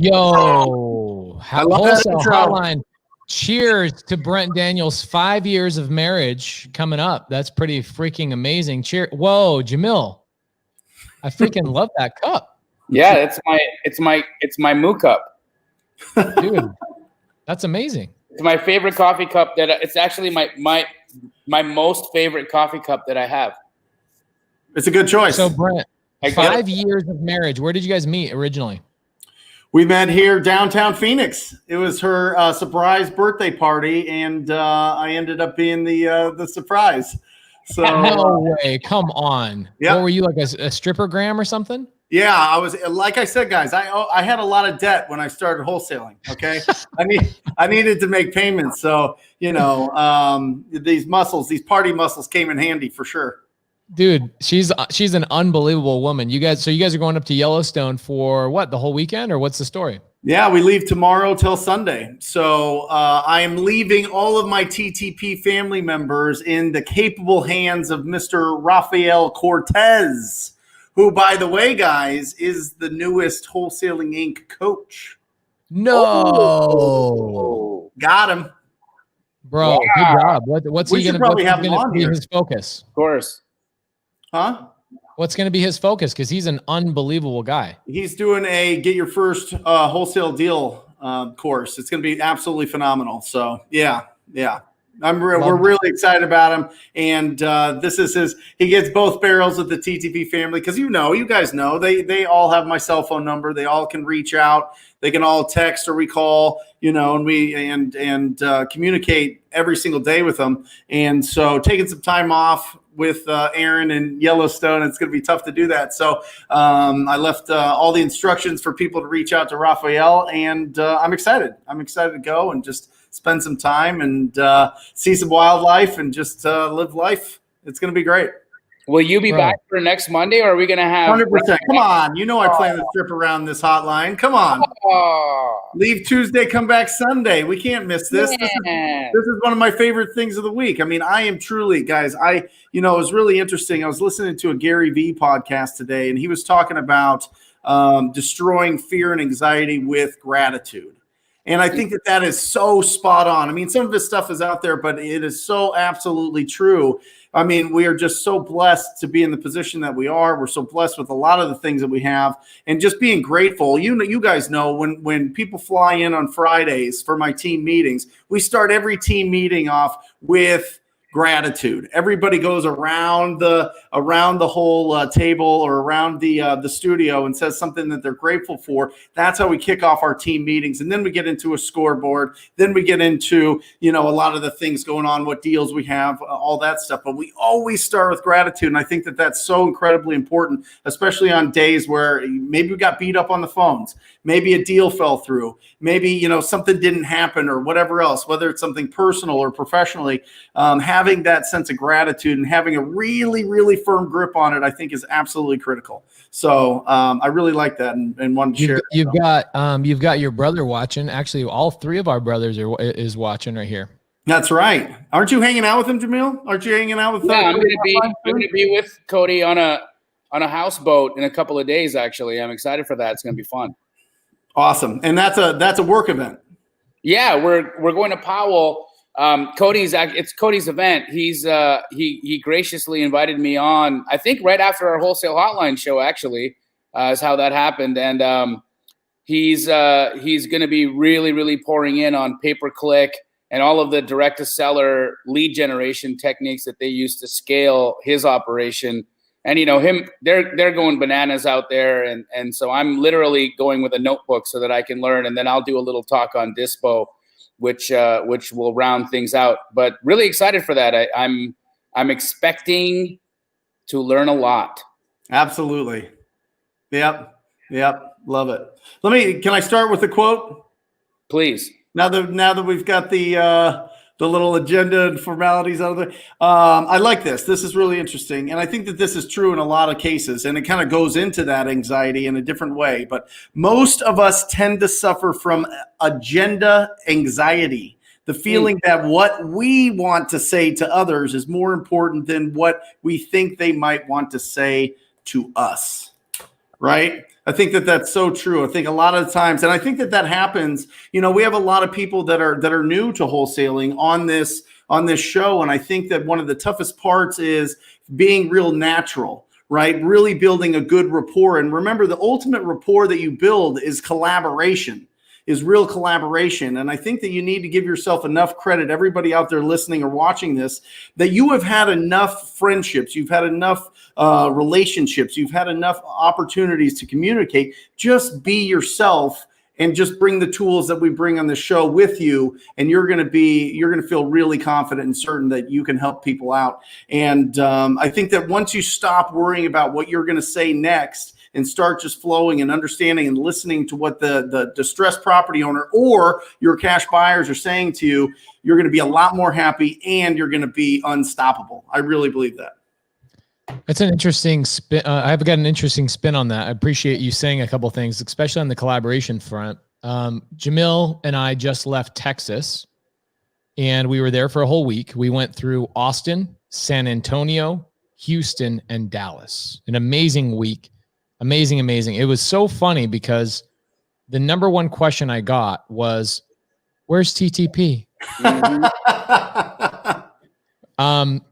Yo, I love Wholesale that Hotline. Cheers to Brent Daniels' 5 years of marriage coming up. That's pretty freaking amazing. Cheer. Whoa, Jamil. I freaking love that cup. Yeah, it's my moo cup. Dude, that's amazing. It's my favorite coffee cup it's actually my most favorite coffee cup that I have. It's a good choice. So Brent, 5 years of marriage. Where did you guys meet originally? We met here downtown Phoenix. It was her surprise birthday party, and I ended up being the surprise. So no way! Come on. Yeah. What were you, like a strippergram or something? Yeah, I was. Like I said, guys, I had a lot of debt when I started wholesaling. Okay, I needed to make payments, so these party muscles came in handy for sure. Dude, she's an unbelievable woman. You guys are going up to Yellowstone for what, the whole weekend, or what's the story? Yeah, we leave tomorrow till Sunday. So I am leaving all of my TTP family members in the capable hands of Mr. Rafael Cortez, who, by the way, guys, is the newest Wholesaling Inc. coach. No. Got him. Bro, good job. What's he going to be his focus? Of course. Huh? What's going to be his focus? Because he's an unbelievable guy. He's doing a get your first wholesale deal course. It's going to be absolutely phenomenal. So yeah. We're really excited about him. And this is he gets both barrels of the TTP family. Cause you guys know, they all have my cell phone number. They all can reach out. They can all text or we call, and we communicate every single day with them. And so taking some time off with Aaron and Yellowstone, it's going to be tough to do that. So I left all the instructions for people to reach out to Rafael, and I'm excited. I'm excited to go and just spend some time and see some wildlife and just live life. It's going to be great. Will you be back for next Monday, or are we going to have 100%? Come on. I plan to trip around this hotline. Come on. Leave Tuesday, come back Sunday. We can't miss this. This is one of my favorite things of the week. I mean, I am truly, guys, it was really interesting. I was listening to a Gary Vee podcast today, and he was talking about destroying fear and anxiety with gratitude. And I think that is so spot on. I mean, some of this stuff is out there, but it is so absolutely true. I mean, we are just so blessed to be in the position that we are. We're so blessed with a lot of the things that we have, and just being grateful. You guys know when people fly in on Fridays for my team meetings, we start every team meeting off with gratitude. Everybody goes around the whole table or around the studio and says something that they're grateful for. That's how we kick off our team meetings. And then we get into a scoreboard. Then we get into, a lot of the things going on, what deals we have, all that stuff. But we always start with gratitude. And I think that that's so incredibly important, especially on days where maybe we got beat up on the phones. Maybe a deal fell through. Maybe, something didn't happen or whatever else, whether it's something personal or professionally. Having that sense of gratitude and having a really, really firm grip on it, I think, is absolutely critical. So I really like that and wanted to share. You've got your brother watching. Actually, all three of our brothers is watching right here. That's right. Aren't you hanging out with him, Jamil? Aren't you hanging out with? Yeah, I'm going to be with Cody on a houseboat in a couple of days. Actually, I'm excited for that. It's going to be fun. Awesome, and that's a work event. Yeah, we're going to Powell. It's Cody's event. He graciously invited me on, I think right after our Wholesale Hotline show, actually, is how that happened. And he's going to be really, really pouring in on pay-per-click and all of the direct to seller lead generation techniques that they use to scale his operation. And they're going bananas out there, and so I'm literally going with a notebook so that I can learn, and then I'll do a little talk on Dispo, which will round things out. But really excited for that. I'm expecting to learn a lot. Absolutely. Yep. Love it. Can I start with a quote? Please. Now that we've got the little agenda and formalities out of there. I like this. This is really interesting. And I think that this is true in a lot of cases. And it kind of goes into that anxiety in a different way. But most of us tend to suffer from agenda anxiety. The feeling that what we want to say to others is more important than what we think they might want to say to us. Right? I think that that's so true. I think a lot of times, and I think that that happens, you know, we have a lot of people that are new to wholesaling on this show. And I think that one of the toughest parts is being real natural, right? Really building a good rapport. And remember, the ultimate rapport that you build is collaboration, is real collaboration. And I think that you need to give yourself enough credit, everybody out there listening or watching this, that you have had enough friendships, you've had enough relationships, you've had enough opportunities to communicate. Just be yourself and just bring the tools that we bring on the show with you. And you're going to feel really confident and certain that you can help people out. And I think that once you stop worrying about what you're going to say next and start just flowing and understanding and listening to what the distressed property owner or your cash buyers are saying to you, you're going to be a lot more happy and you're going to be unstoppable. I really believe that. It's an interesting spin. I've got an interesting spin on that. I appreciate you saying a couple of things, especially on the collaboration front. Jamil and I just left Texas and we were there for a whole week. We went through Austin, San Antonio, Houston, and Dallas. An amazing week. Amazing, amazing. It was so funny because the number one question I got was, where's TTP?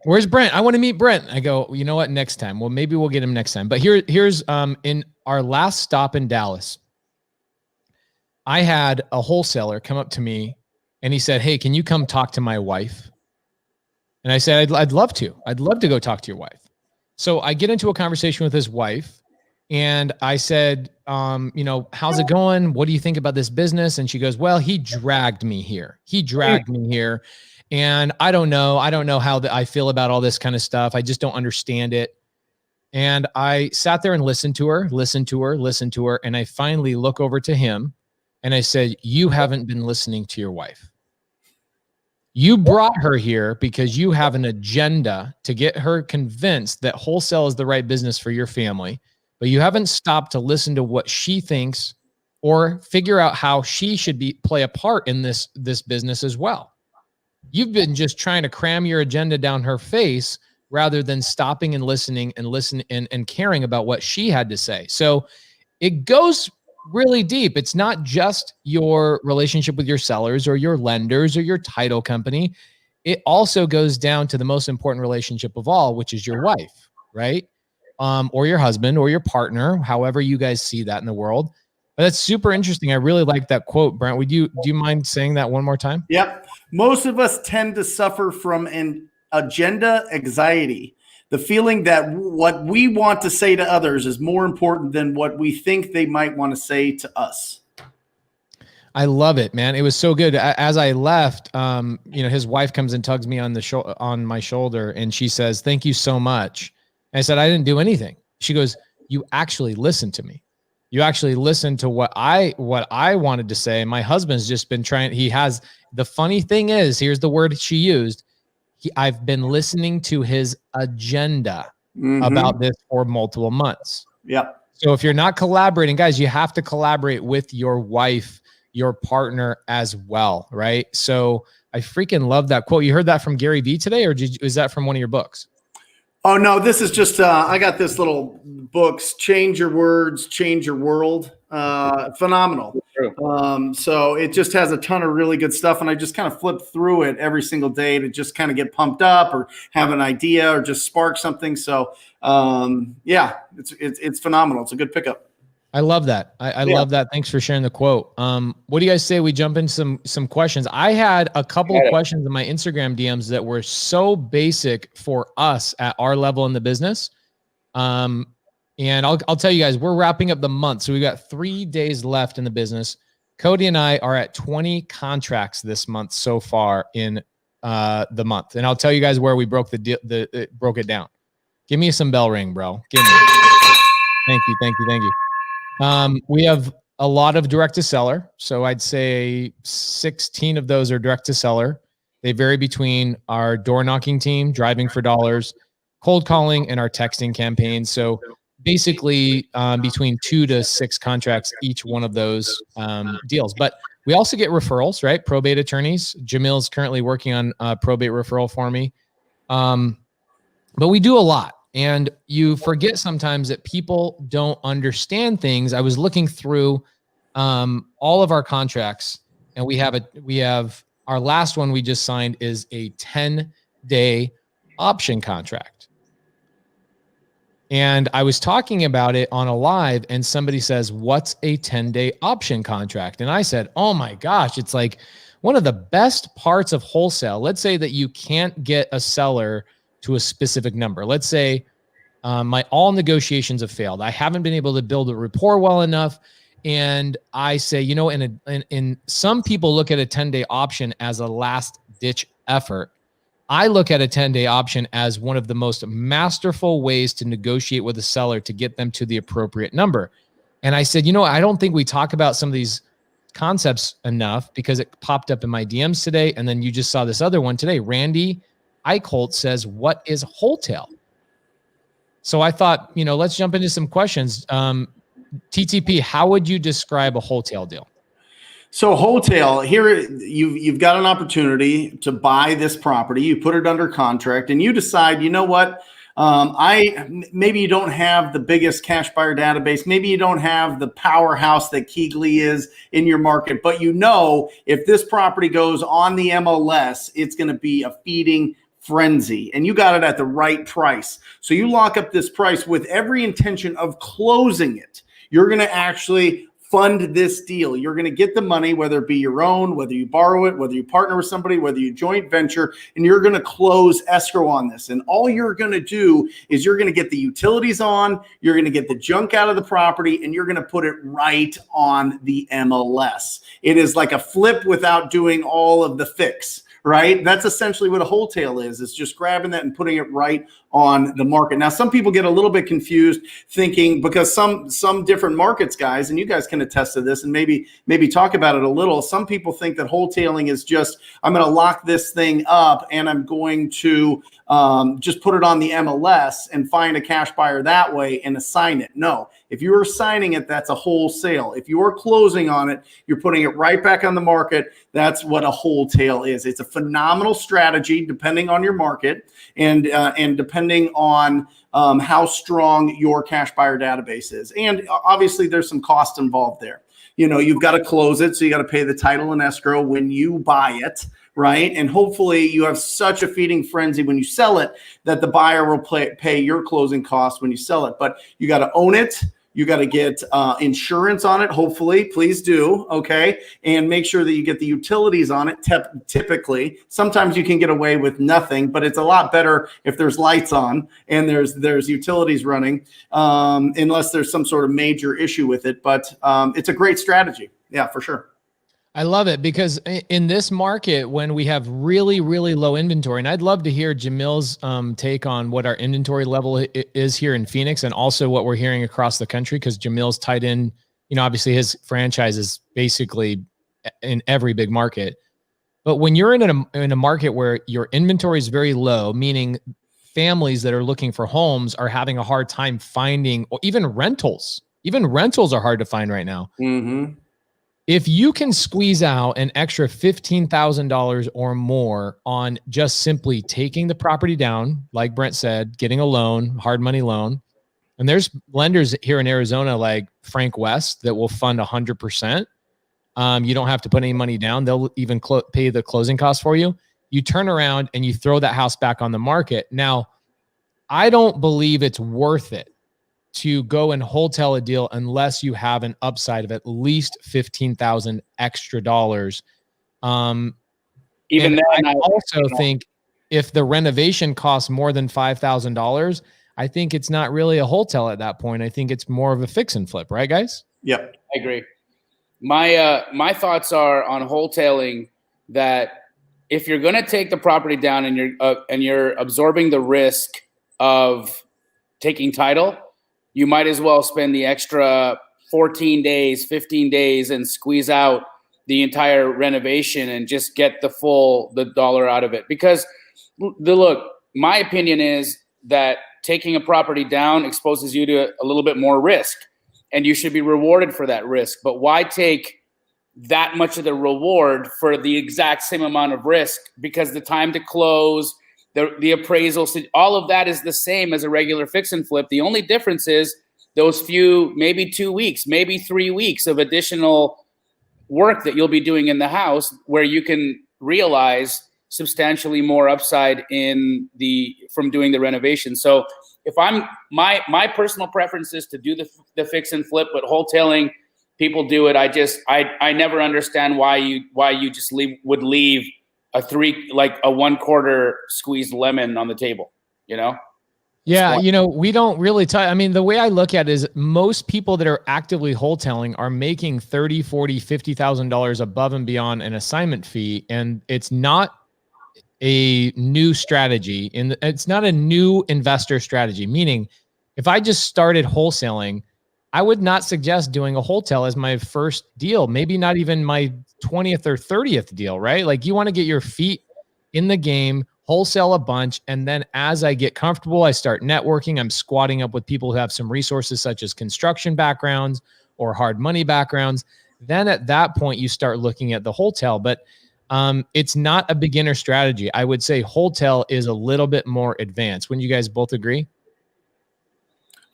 Where's Brent? I want to meet Brent. I go, you know what? Next time. Well, maybe we'll get him next time. But here's in our last stop in Dallas, I had a wholesaler come up to me and he said, hey, can you come talk to my wife? And I said, I'd love to. I'd love to go talk to your wife. So I get into a conversation with his wife and I said, you know, how's it going? What do you think about this business? And she goes, well, he dragged me here. And I don't know how I feel about all this kind of stuff. I just don't understand it. And I sat there and listened to her. And I finally look over to him and I said, you haven't been listening to your wife. You brought her here because you have an agenda to get her convinced that wholesale is the right business for your family, but you haven't stopped to listen to what she thinks or figure out how she should play a part in this business as well. You've been just trying to cram your agenda down her face rather than stopping and listening and caring about what she had to say. So it goes really deep. It's not just your relationship with your sellers or your lenders or your title company. It also goes down to the most important relationship of all, which is your wife, right? Or your husband or your partner, however you guys see that in the world. But that's super interesting. I really like that quote, Brent. Do you mind saying that one more time? Yep. Most of us tend to suffer from an agenda anxiety, the feeling that what we want to say to others is more important than what we think they might want to say to us. I love it, man. It was so good. As I left, you know, his wife comes and tugs me on my shoulder and she says, thank you so much. And I said, I didn't do anything. She goes, you actually listened to me. You actually listened to what I wanted to say. My husband's just been trying. The funny thing is, here's the word she used. I've been listening to his agenda about this for multiple months. Yep. So if you're not collaborating, guys, you have to collaborate with your wife, your partner as well, right? So I freaking love that quote. You heard that from Gary Vee today, or is that from one of your books? Oh, no, this is just, I got this little books, Change Your Words, Change Your World. Phenomenal. So it just has a ton of really good stuff. And I just kind of flip through it every single day to just kind of get pumped up or have an idea or just spark something. So yeah, it's phenomenal. It's a good pickup. I love that. I love that. Thanks for sharing the quote. What do you guys say we jump into some questions? I had a couple of questions in my Instagram DMs that were so basic for us at our level in the business. And I'll tell you guys, we're wrapping up the month. So we've got 3 days left in the business. Cody and I are at 20 contracts this month so far in the month. And I'll tell you guys where we broke broke it down. Give me some bell ring, bro. Give me. Thank you. We have a lot of direct to seller. So I'd say 16 of those are direct to seller. They vary between our door knocking team, driving for dollars, cold calling, and our texting campaign. So basically between 2 to 6 contracts, each one of those deals. But we also get referrals, right? Probate attorneys. Jamil's currently working on probate referral for me. But we do a lot. And you forget sometimes that people don't understand things. I was looking through all of our contracts, and we have our last one we just signed is a 10-day option contract. And I was talking about it on a live, and somebody says, "What's a 10-day option contract?" And I said, "Oh my gosh, it's like one of the best parts of wholesale." Let's say that you can't get a seller to a specific number. Let's say my all negotiations have failed. I haven't been able to build a rapport well enough. And I say, you know, in some people look at a 10-day option as a last ditch effort. I look at a 10-day option as one of the most masterful ways to negotiate with a seller to get them to the appropriate number. And I said, you know, I don't think we talk about some of these concepts enough, because it popped up in my DMs today. And then you just saw this other one today. Randy Eichholt says, "What is wholetail?" So I thought, you know, let's jump into some questions. TTP, how would you describe a wholetail deal? So wholesale, here you've got an opportunity to buy this property. You put it under contract, and you decide, you know what? Maybe you don't have the biggest cash buyer database. Maybe you don't have the powerhouse that Keegley is in your market, but you know if this property goes on the MLS, it's going to be a feeding frenzy, and you got it at the right price. So you lock up this price with every intention of closing it. You're going to actually fund this deal. You're going to get the money, whether it be your own, whether you borrow it, whether you partner with somebody, whether you joint venture, and you're going to close escrow on this. And all you're going to do is you're going to get the utilities on, you're going to get the junk out of the property, and you're going to put it right on the MLS. It is like a flip without doing all of the fix. Right? That's essentially what a wholesale is just grabbing that and putting it right on the market. Now, some people get a little bit confused thinking, because some different markets, guys, and you guys can attest to this and maybe talk about it a little. Some people think that wholetailing is just, I'm going to lock this thing up and I'm going to just put it on the MLS and find a cash buyer that way and assign it. No, if you are assigning it, that's a wholesale. If you are closing on it, you're putting it right back on the market. That's what a wholesale is. It's a phenomenal strategy depending on your market and depending on how strong your cash buyer database is. And obviously there's some cost involved there. You know, you've got to close it. So you got to pay the title and escrow when you buy it. Right. And hopefully you have such a feeding frenzy when you sell it that the buyer will pay your closing costs when you sell it. But you got to own it. You got to get insurance on it. Hopefully, please do. Okay. And make sure that you get the utilities on it. Typically, sometimes you can get away with nothing, but it's a lot better if there's lights on and there's utilities running, unless there's some sort of major issue with it. But it's a great strategy. Yeah, for sure. I love it, because in this market, when we have really, really low inventory, and I'd love to hear Jamil's take on what our inventory level is here in Phoenix, and also what we're hearing across the country, because Jamil's tied in, you know, obviously his franchise is basically in every big market. But when you're in a market where your inventory is very low, meaning families that are looking for homes are having a hard time finding, or even rentals are hard to find right now. Mm-hmm. If you can squeeze out an extra $15,000 or more on just simply taking the property down, like Brent said, getting a loan, hard money loan, and there's lenders here in Arizona like Frank West that will fund 100%. You don't have to put any money down. They'll even pay the closing costs for you. You turn around and you throw that house back on the market. Now, I don't believe it's worth it to go and wholesale a deal unless you have an upside of at least $15,000 extra dollars. Even then, I also think if the renovation costs more than $5,000, I think it's not really a wholesale at that point. I think it's more of a fix and flip, right, guys? Yep, I agree. My thoughts are on wholetailing that if you're going to take the property down and you're absorbing the risk of taking title, you might as well spend the extra 14 days, 15 days and squeeze out the entire renovation and just get the dollar out of it. Because my opinion is that taking a property down exposes you to a little bit more risk, and you should be rewarded for that risk. But why take that much of the reward for the exact same amount of risk? Because the time to close the appraisals, all of that is the same as a regular fix and flip. The only difference is those few, maybe 2 weeks, maybe 3 weeks of additional work that you'll be doing in the house, where you can realize substantially more upside from doing the renovation. So if my personal preference is to do the fix and flip, but wholetailing, people do it. I never understand why you just would leave a 1/4 squeezed lemon on the table, you know? Yeah, we don't really I mean, the way I look at it is most people that are actively wholetailing are making $30,000, $40,000, $50,000 above and beyond an assignment fee, and it's not a new strategy, and it's not a new investor strategy. Meaning, if I just started wholesaling, I would not suggest doing a wholetail as my first deal, maybe not even my 20th or 30th deal, right? Like, you want to get your feet in the game, wholesale a bunch, and then as I get comfortable, I start networking. I'm squatting up with people who have some resources such as construction backgrounds or hard money backgrounds. Then at that point, you start looking at the wholesale. But it's not a beginner strategy. I would say wholesale is a little bit more advanced. Wouldn't you guys both agree?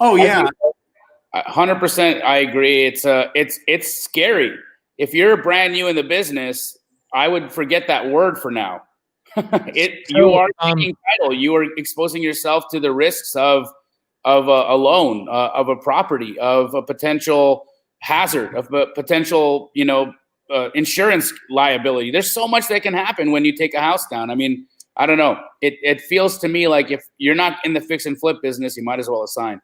Oh yeah, 100%. I agree. It's scary. If you're brand new in the business, I would forget that word for now. You are taking title. You are exposing yourself to the risks of a loan, of a property, of a potential hazard, of a potential, insurance liability. There's so much that can happen when you take a house down. I mean, I don't know. It feels to me like if you're not in the fix and flip business, you might as well assign.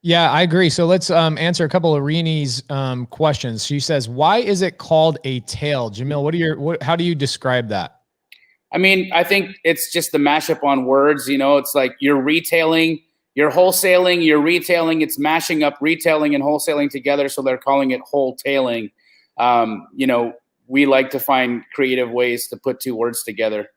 Yeah, I agree. So let's answer a couple of Reni's questions. She says, "Why is it called a tail?" Jamil, how do you describe that? I mean, I think it's just the mashup on words. It's like you're retailing, you're wholesaling, you're retailing. It's mashing up retailing and wholesaling together, so they're calling it wholetailing. We like to find creative ways to put two words together.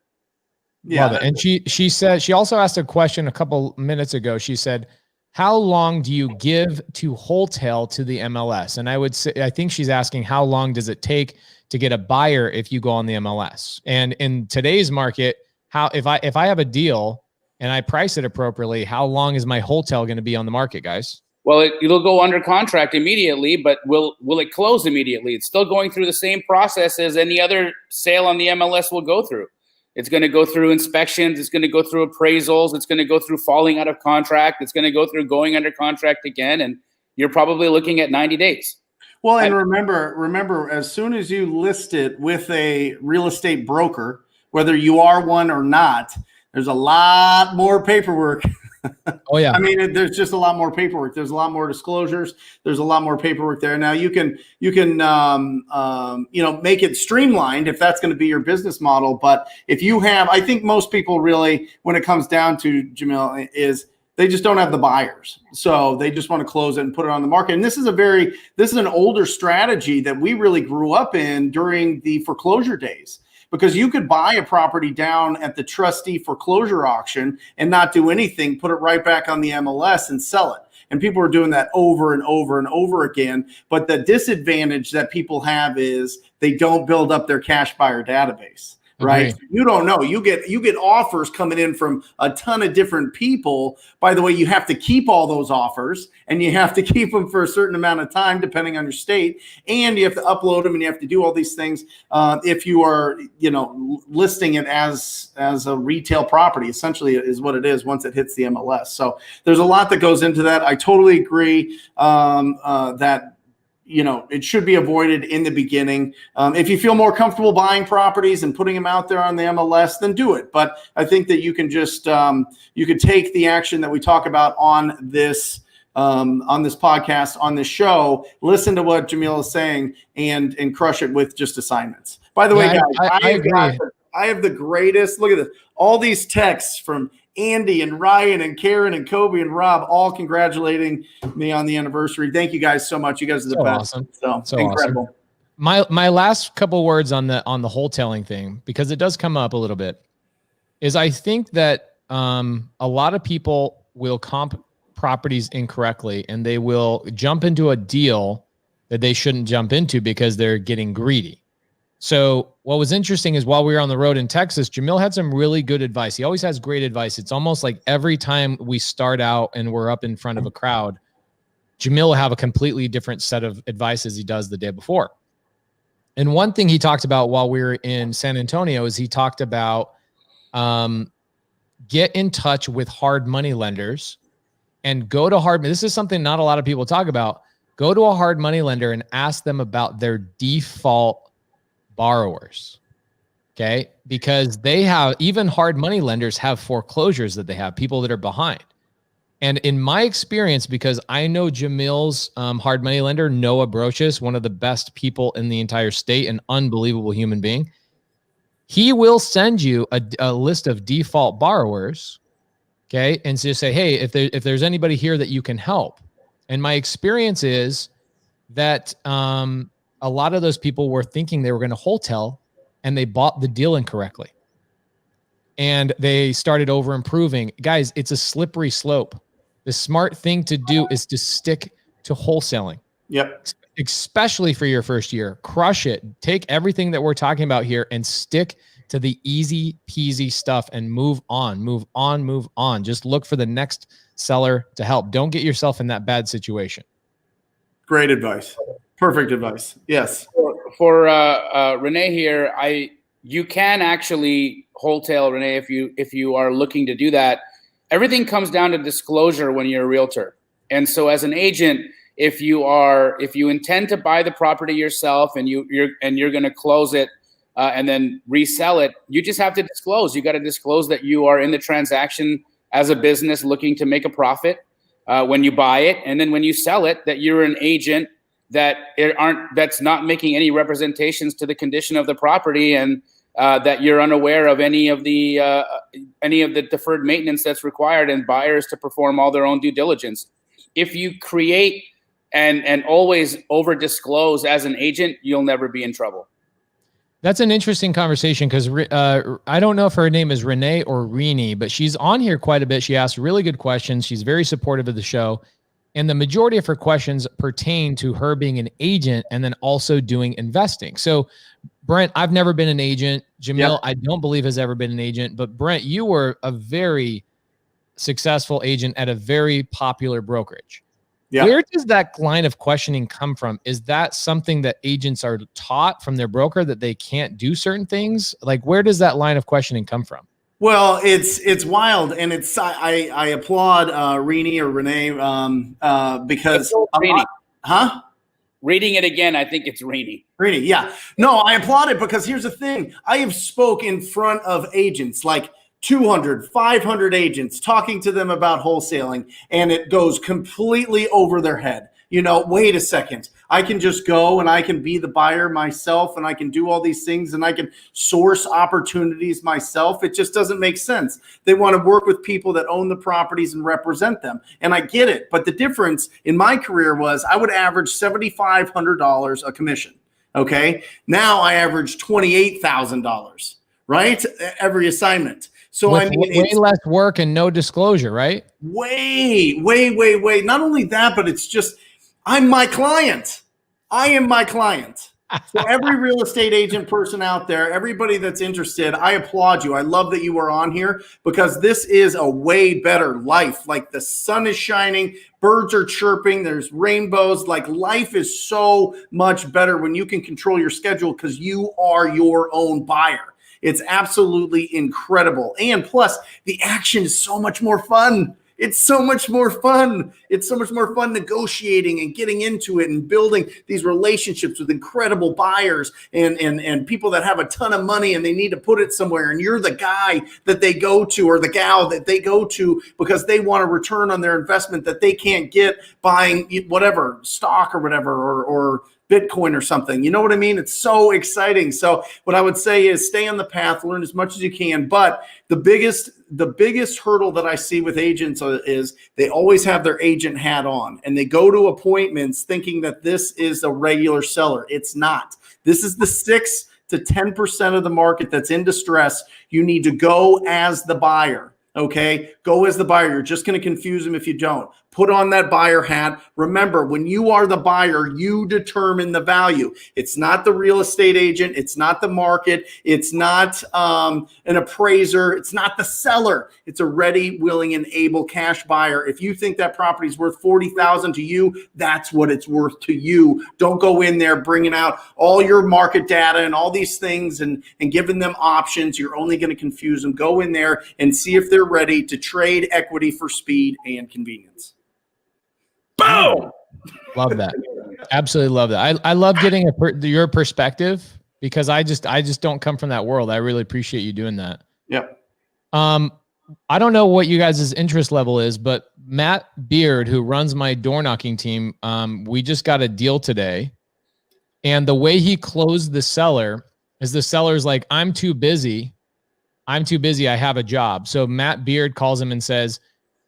Yeah. Love it. And she said, she also asked a question a couple minutes ago. She said, "How long do you give to wholetail to the MLS?" And I think she's asking, how long does it take to get a buyer if you go on the MLS? And in today's market, if I have a deal and I price it appropriately, how long is my wholetail going to be on the market, guys? Well, it'll go under contract immediately, but will it close immediately? It's still going through the same process as any other sale on the MLS will go through. It's going to go through inspections. It's going to go through appraisals. It's going to go through falling out of contract. It's going to go through going under contract again. And you're probably looking at 90 days. Well, and remember, as soon as you list it with a real estate broker, whether you are one or not, there's a lot more paperwork. Oh yeah. I mean, there's just a lot more paperwork. There's a lot more disclosures. There's a lot more paperwork there. Now you can make it streamlined if that's going to be your business model. But if you have, I think most people really, when it comes down to, Jamil, is they just don't have the buyers. So they just want to close it and put it on the market. And this is an older strategy that we really grew up in during the foreclosure days. Because you could buy a property down at the trustee foreclosure auction and not do anything, put it right back on the MLS and sell it. And people are doing that over and over and over again. But the disadvantage that people have is they don't build up their cash buyer database. Right. Okay. You don't know. You get offers coming in from a ton of different people. By the way, you have to keep all those offers and you have to keep them for a certain amount of time, depending on your state. And you have to upload them and you have to do all these things. If you are, listing it as a retail property, essentially is what it is once it hits the MLS. So there's a lot that goes into that. I totally agree that it should be avoided in the beginning. If you feel more comfortable buying properties and putting them out there on the MLS, then do it. But I think that you can just you could take the action that we talk about on this podcast, on this show, listen to what Jamil is saying, and crush it with just assignments. By the way, guys, I agree. I have the greatest. Look at this. All these texts from Andy and Ryan and Karen and Kobe and Rob, all congratulating me on the anniversary. Thank you guys so much. You guys are the best. Awesome. So incredible. Awesome. My last couple words on the wholetailing thing, because it does come up a little bit, is I think that a lot of people will comp properties incorrectly and they will jump into a deal that they shouldn't jump into because they're getting greedy. So what was interesting is while we were on the road in Texas, Jamil had some really good advice. He always has great advice. It's almost like every time we start out and we're up in front of a crowd, Jamil will have a completely different set of advice as he does the day before. And one thing he talked about while we were in San Antonio is he talked about get in touch with hard money lenders and go to hard. This is something not a lot of people talk about. Go to a hard money lender and ask them about their default borrowers. Okay. Because they have, even hard money lenders have foreclosures that they have, people that are behind. And in my experience, because I know Jamil's hard money lender, Noah Brochus, one of the best people in the entire state, an unbelievable human being, he will send you a list of default borrowers. Okay. And just say, hey, if there's anybody here that you can help. And my experience is that a lot of those people were thinking they were going to wholesale and they bought the deal incorrectly. And they started over improving. Guys, it's a slippery slope. The smart thing to do is to stick to wholesaling. Yep. Especially for your first year. Crush it. Take everything that we're talking about here and stick to the easy peasy stuff and move on, move on, move on. Just look for the next seller to help. Don't get yourself in that bad situation. Great advice. Perfect advice. Yes. For Renee here, you can actually wholesale, Renee, if you are looking to do that. Everything comes down to disclosure when you're a realtor. And so as an agent, if you intend to buy the property yourself and you're going to close it and then resell it, you just have to disclose. You got to disclose that you are in the transaction as a business looking to make a profit when you buy it, and then when you sell it, that you're an agent that's not making any representations to the condition of the property, and that you're unaware of any of the deferred maintenance that's required, and buyers to perform all their own due diligence. If you create and always over disclose as an agent, you'll never be in trouble. That's an interesting conversation because I don't know if her name is Renee or Rini, but she's on here quite a bit. She asks really good questions. She's very supportive of the show. And the majority of her questions pertain to her being an agent and then also doing investing. So, Brent, I've never been an agent. Jamil, yep. I don't believe has ever been an agent. But Brent, you were a very successful agent at a very popular brokerage. Yeah. Where does that line of questioning come from? Is that something that agents are taught from their broker that they can't do certain things? Like, where does that line of questioning come from? Well, it's wild, and I applaud Rini or Renee because Rini. Huh? Reading it again, I think it's Rini. Rini, yeah. No, I applaud it because here's the thing. I have spoke in front of agents, like 200, 500 agents, talking to them about wholesaling, and it goes completely over their head. You know, wait a second. I can just go and I can be the buyer myself, and I can do all these things, and I can source opportunities myself. It just doesn't make sense. They want to work with people that own the properties and represent them. And I get it. But the difference in my career was I would average $7,500 a commission. Okay. Now I average $28,000, right? Every assignment. So I mean, way less work and no disclosure, right? Way. Not only that, but it's just, I'm my client. I am my client. So every real estate agent person out there, everybody that's interested, I applaud you. I love that you are on here because this is a way better life. Like the sun is shining, birds are chirping, there's rainbows. Like life is so much better when you can control your schedule because you are your own buyer. It's absolutely incredible. And plus, the action is so much more fun. It's so much more fun. It's so much more fun negotiating and getting into it and building these relationships with incredible buyers and people that have a ton of money and they need to put it somewhere. And you're the guy that they go to or the gal that they go to because they want a return on their investment that they can't get buying whatever stock or whatever or Bitcoin or something. You know what I mean? It's so exciting. So what I would say is stay on the path, learn as much as you can. But the biggest hurdle that I see with agents is they always have their agent hat on and they go to appointments thinking that this is a regular seller. It's not. This is the 6 to 10% of the market that's in distress. You need to go as the buyer. Okay, go as the buyer. You're just going to confuse them if you don't. Put on that buyer hat. Remember, when you are the buyer, you determine the value. It's not the real estate agent. It's not the market. It's not an appraiser. It's not the seller. It's a ready, willing, and able cash buyer. If you think that property is worth $40,000 to you, that's what it's worth to you. Don't go in there bringing out all your market data and all these things and giving them options. You're only going to confuse them. Go in there and see if they're ready to trade equity for speed and convenience. Boom! Love that. Absolutely love that. I love getting your perspective because I just don't come from that world. I really appreciate you doing that. Yep. I don't know what you guys' interest level is, but Matt Beard, who runs my door knocking team, we just got a deal today. And the way he closed the seller is the seller's like, I'm too busy. I have a job. So Matt Beard calls him and says,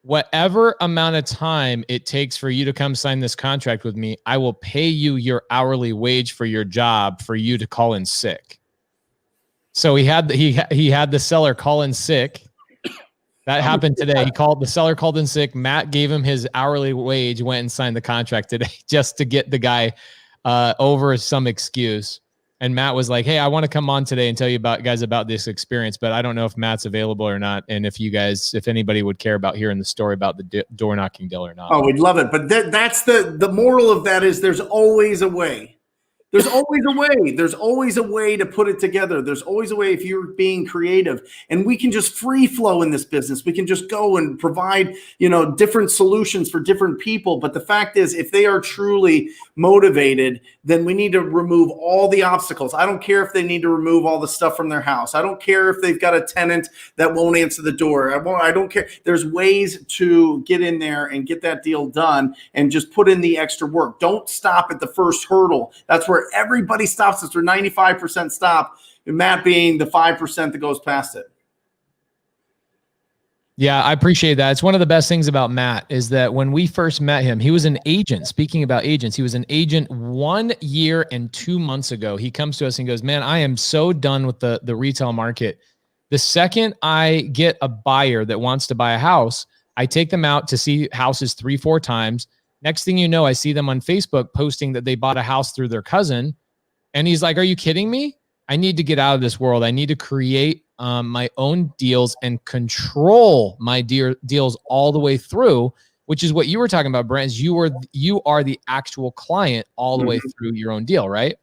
whatever amount of time it takes for you to come sign this contract with me, I will pay you your hourly wage for your job for you to call in sick. So he had the seller call in sick. That happened today. The seller called in sick. Matt gave him his hourly wage, went and signed the contract today just to get the guy over some excuse. And Matt was like, hey, I want to come on today and tell you guys about this experience, but I don't know if Matt's available or not. And if anybody would care about hearing the story about the door knocking deal or not. Oh, we'd love it. But that's the moral of that is there's always a way. There's always a way. There's always a way to put it together. There's always a way if you're being creative. And we can just free flow in this business. We can just go and provide, different solutions for different people. But the fact is, if they are truly motivated, then we need to remove all the obstacles. I don't care if they need to remove all the stuff from their house. I don't care if they've got a tenant that won't answer the door. I don't care. There's ways to get in there and get that deal done and just put in the extra work. Don't stop at the first hurdle. That's where everybody stops. It's their 95% stop, and Matt being the 5% that goes past it. Yeah, I appreciate that. It's one of the best things about Matt is that when we first met him, he was an agent. Speaking about agents, he was an agent 1 year and 2 months ago. He comes to us and goes, man, I am so done with the retail market. The second I get a buyer that wants to buy a house, I take them out to see houses 3-4 times. Next thing you know, I see them on Facebook posting that they bought a house through their cousin. And he's like, are you kidding me? I need to get out of this world. I need to create my own deals and control my deals all the way through, which is what you were talking about, Brent, is you are the actual client all the way through your own deal, right?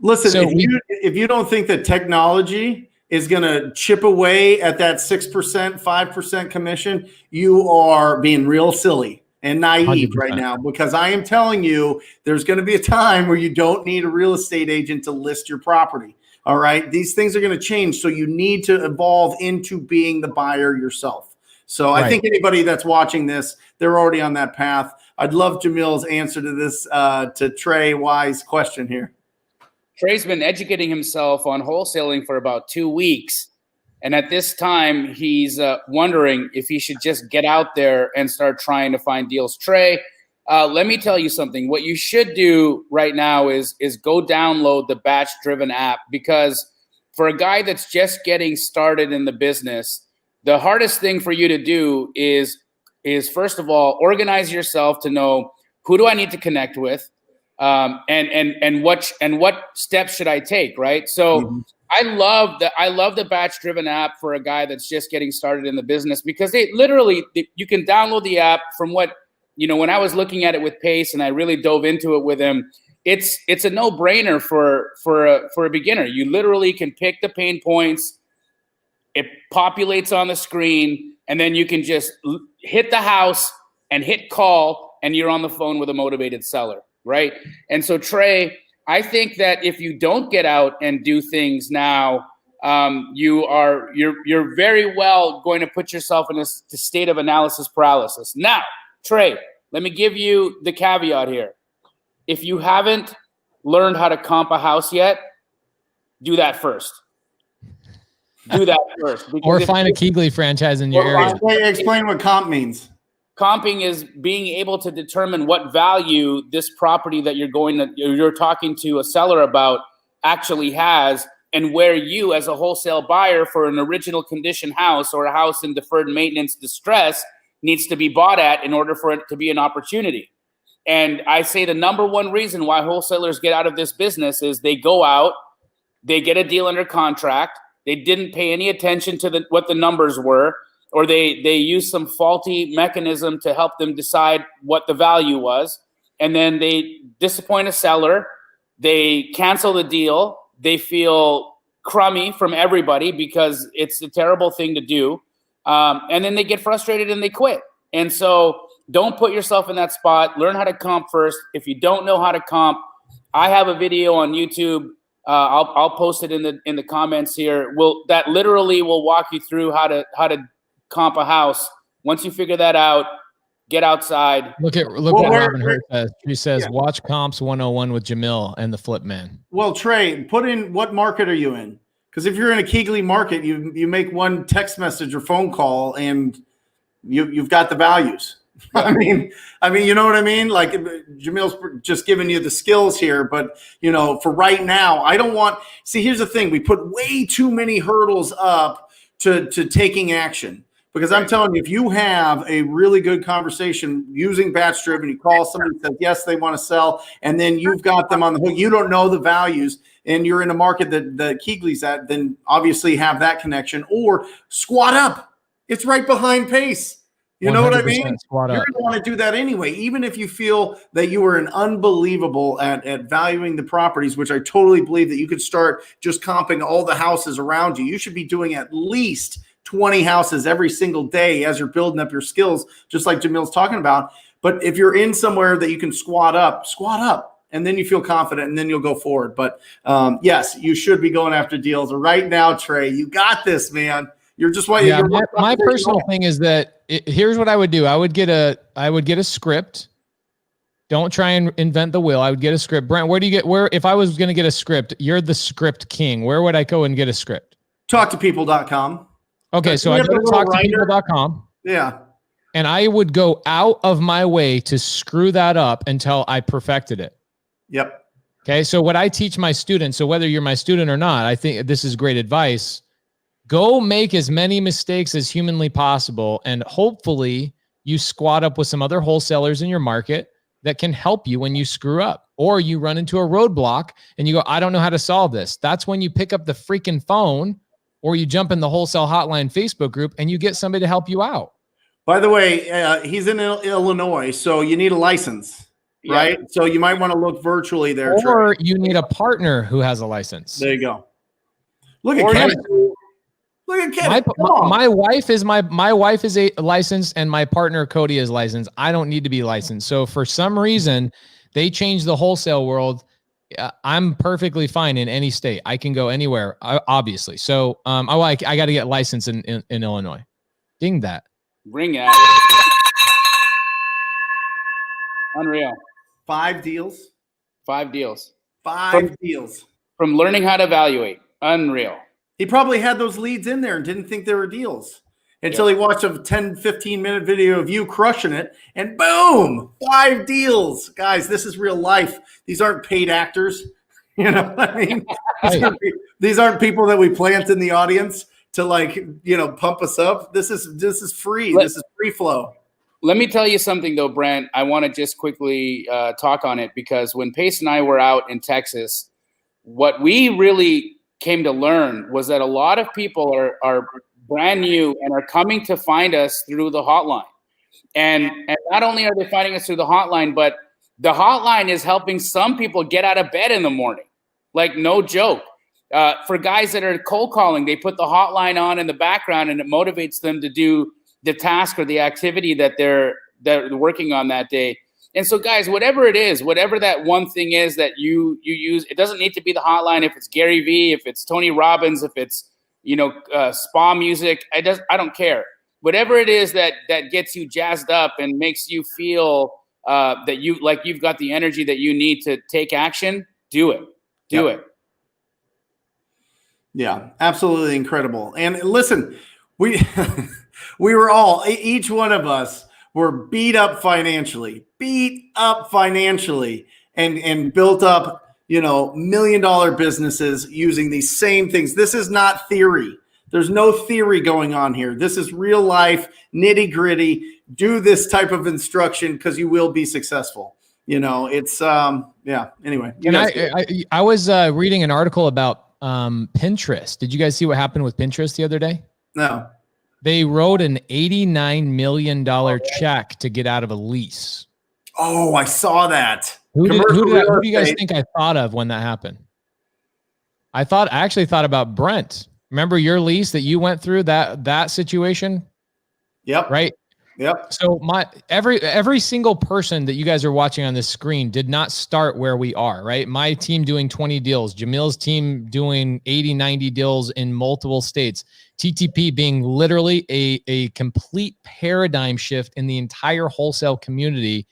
Listen, so if you don't think that technology is going to chip away at that 6%, 5% commission, you are being real silly and naive 100%. Right now, because I am telling you, there's going to be a time where you don't need a real estate agent to list your property. All right. These things are going to change. So you need to evolve into being the buyer yourself. So I think anybody that's watching this, they're already on that path. I'd love Jamil's answer to this, to Trey Wise' question here. Trey's been educating himself on wholesaling for about 2 weeks. And at this time, he's wondering if he should just get out there and start trying to find deals. Trey, let me tell you something. What you should do right now is go download the Batch Driven app, because for a guy that's just getting started in the business, the hardest thing for you to do is first of all, organize yourself to know, who do I need to connect with, and what steps should I take, right? So I love the Batch Driven app for a guy that's just getting started in the business, because you can download the app from what, when I was looking at it with Pace and I really dove into it with him, it's a no-brainer for a beginner. You literally can pick the pain points, it populates on the screen, and then you can just hit the house and hit call, and you're on the phone with a motivated seller, right? And so, Trey, I think that if you don't get out and do things now, you're very well going to put yourself in a state of analysis paralysis. Now, Trey, let me give you the caveat here. If you haven't learned how to comp a house yet, do that first. Or find a Keegley franchise in your area. Explain what comp means. Comping is being able to determine what value this property that you're talking to a seller about actually has and where you as a wholesale buyer for an original condition house or a house in deferred maintenance distress needs to be bought at in order for it to be an opportunity. And I say the number one reason why wholesalers get out of this business is they go out, they get a deal under contract, they didn't pay any attention to what the numbers were, or they use some faulty mechanism to help them decide what the value was, and then they disappoint a seller, they cancel the deal, they feel crummy from everybody because it's a terrible thing to do, and then they get frustrated and they quit. And so don't put yourself in that spot. Learn how to comp first. If you don't know how to comp, I have a video on YouTube. I'll post it in the comments here. That literally will walk you through how to comp a house. Once you figure that out, get outside. Look what Robin Hurt says. She says, watch Comps 101 with Jamil and the Flip Man. Well, Trey, put in what market are you in? Because if you're in a Keegley market, you make one text message or phone call and you've got the values. I mean, you know what I mean? Like Jamil's just giving you the skills here, but for right now, I don't want, here's the thing. We put way too many hurdles up to taking action, because I'm telling you, if you have a really good conversation using batch driven, you call somebody and says, yes, they want to sell. And then you've got them on the hook. You don't know the values and you're in a market that the Keegley's at, then obviously have that connection or squat up. It's right behind pace. You know what I mean? You're going to want to do that anyway, even if you feel that you are an unbelievable at valuing the properties, which I totally believe that you could start just comping all the houses around you. You should be doing at least 20 houses every single day as you're building up your skills, just like Jamil's talking about. But if you're in somewhere that you can squat up, and then you feel confident, and then you'll go forward. But yes, you should be going after deals right now, Trey. You got this, man. You're just waiting. Yeah, my personal thing is that here's what I would do. I would get a script. Don't try and invent the wheel. I would get a script. Brent, if I was going to get a script, you're the script king. Where would I go and get a script? Talktopeople.com. Okay. So I go to talktopeople.com. Yeah. And I would go out of my way to screw that up until I perfected it. Yep. Okay. So what I teach my students, so whether you're my student or not, I think this is great advice. Go make as many mistakes as humanly possible, and hopefully you squat up with some other wholesalers in your market that can help you when you screw up, or you run into a roadblock and you go, I don't know how to solve this. That's when you pick up the freaking phone, or you jump in the Wholesale Hotline Facebook group and you get somebody to help you out. By the way, he's in Illinois, so you need a license, right? So you might want to look virtually there. Or you need a partner who has a license. There you go. Look at Kevin. Look at Kevin. My wife is a licensed, and my partner Cody is licensed. I don't need to be licensed. So for some reason, they changed the wholesale world. I'm perfectly fine in any state. I can go anywhere, obviously. So I got to get licensed in Illinois. Ding that. Bring it. Unreal. 5 deals. 5 deals. 5 deals. From learning how to evaluate. Unreal. He probably had those leads in there and didn't think they were deals until he watched a 10, 15-minute video of you crushing it, and boom, 5 deals. Guys, this is real life. These aren't paid actors. You know what I mean? These aren't people that we plant in the audience to pump us up. This is free. This is free flow. Let me tell you something though, Brent. I want to just quickly talk on it, because when Pace and I were out in Texas, what we really came to learn was that a lot of people are brand new and are coming to find us through the hotline. And not only are they finding us through the hotline, but the hotline is helping some people get out of bed in the morning. Like, no joke. For guys that are cold calling, they put the hotline on in the background and it motivates them to do the task or the activity that they're working on that day. And so, guys, whatever it is, whatever that one thing is that you use, it doesn't need to be the hotline. If it's Gary Vee, if it's Tony Robbins, if it's spa music, I don't care. Whatever it is that gets you jazzed up and makes you feel that you've got the energy that you need to take action, do it. Do it. Yeah, absolutely incredible. And listen, we were all, each one of us, were beat up financially, and built up $1 million businesses using these same things. This is not theory. There's no theory going on here. This is real life, nitty gritty. Do this type of instruction because you will be successful. It's Anyway, I was reading an article about Pinterest. Did you guys see what happened with Pinterest the other day? No. They wrote an $89 million check to get out of a lease. Oh, I saw that. Who do you guys think I thought of when that happened? I actually thought about Brent. Remember your lease that you went through, that situation? Yep. Right? Yep. So every single person that you guys are watching on this screen did not start where we are, right? My team doing 20 deals, Jamil's team doing 80, 90 deals in multiple states, TTP being literally a complete paradigm shift in the entire wholesale community.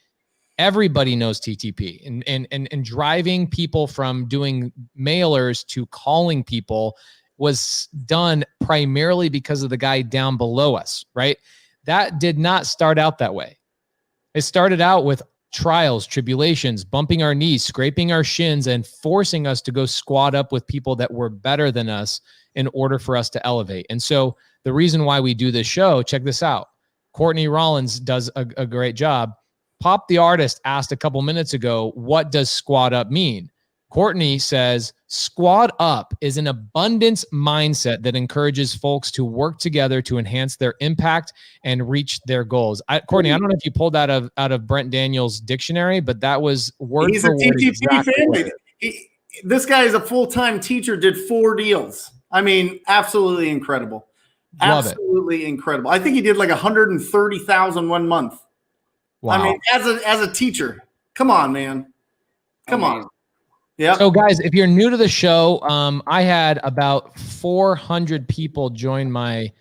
Everybody knows TTP and driving people from doing mailers to calling people was done primarily because of the guy down below us, right? That did not start out that way. It started out with trials, tribulations, bumping our knees, scraping our shins, and forcing us to go squat up with people that were better than us in order for us to elevate. And so the reason why we do this show, check this out. Courtney Rollins does a great job. Pop the Artist asked a couple minutes ago, what does squat up mean? Courtney says, squad up is an abundance mindset that encourages folks to work together to enhance their impact and reach their goals. Courtney, I don't know if you pulled that out of Brent Daniels' dictionary, but that was word He's for a word. TTP Exactly fan. This guy is a full-time teacher, did 4 deals. I mean, absolutely incredible. Absolutely incredible. I think he did like 130,000 one month. Wow. I mean, as a teacher, come on, man. Come on. Yeah. So guys, if you're new to the show, I had about 400 people join my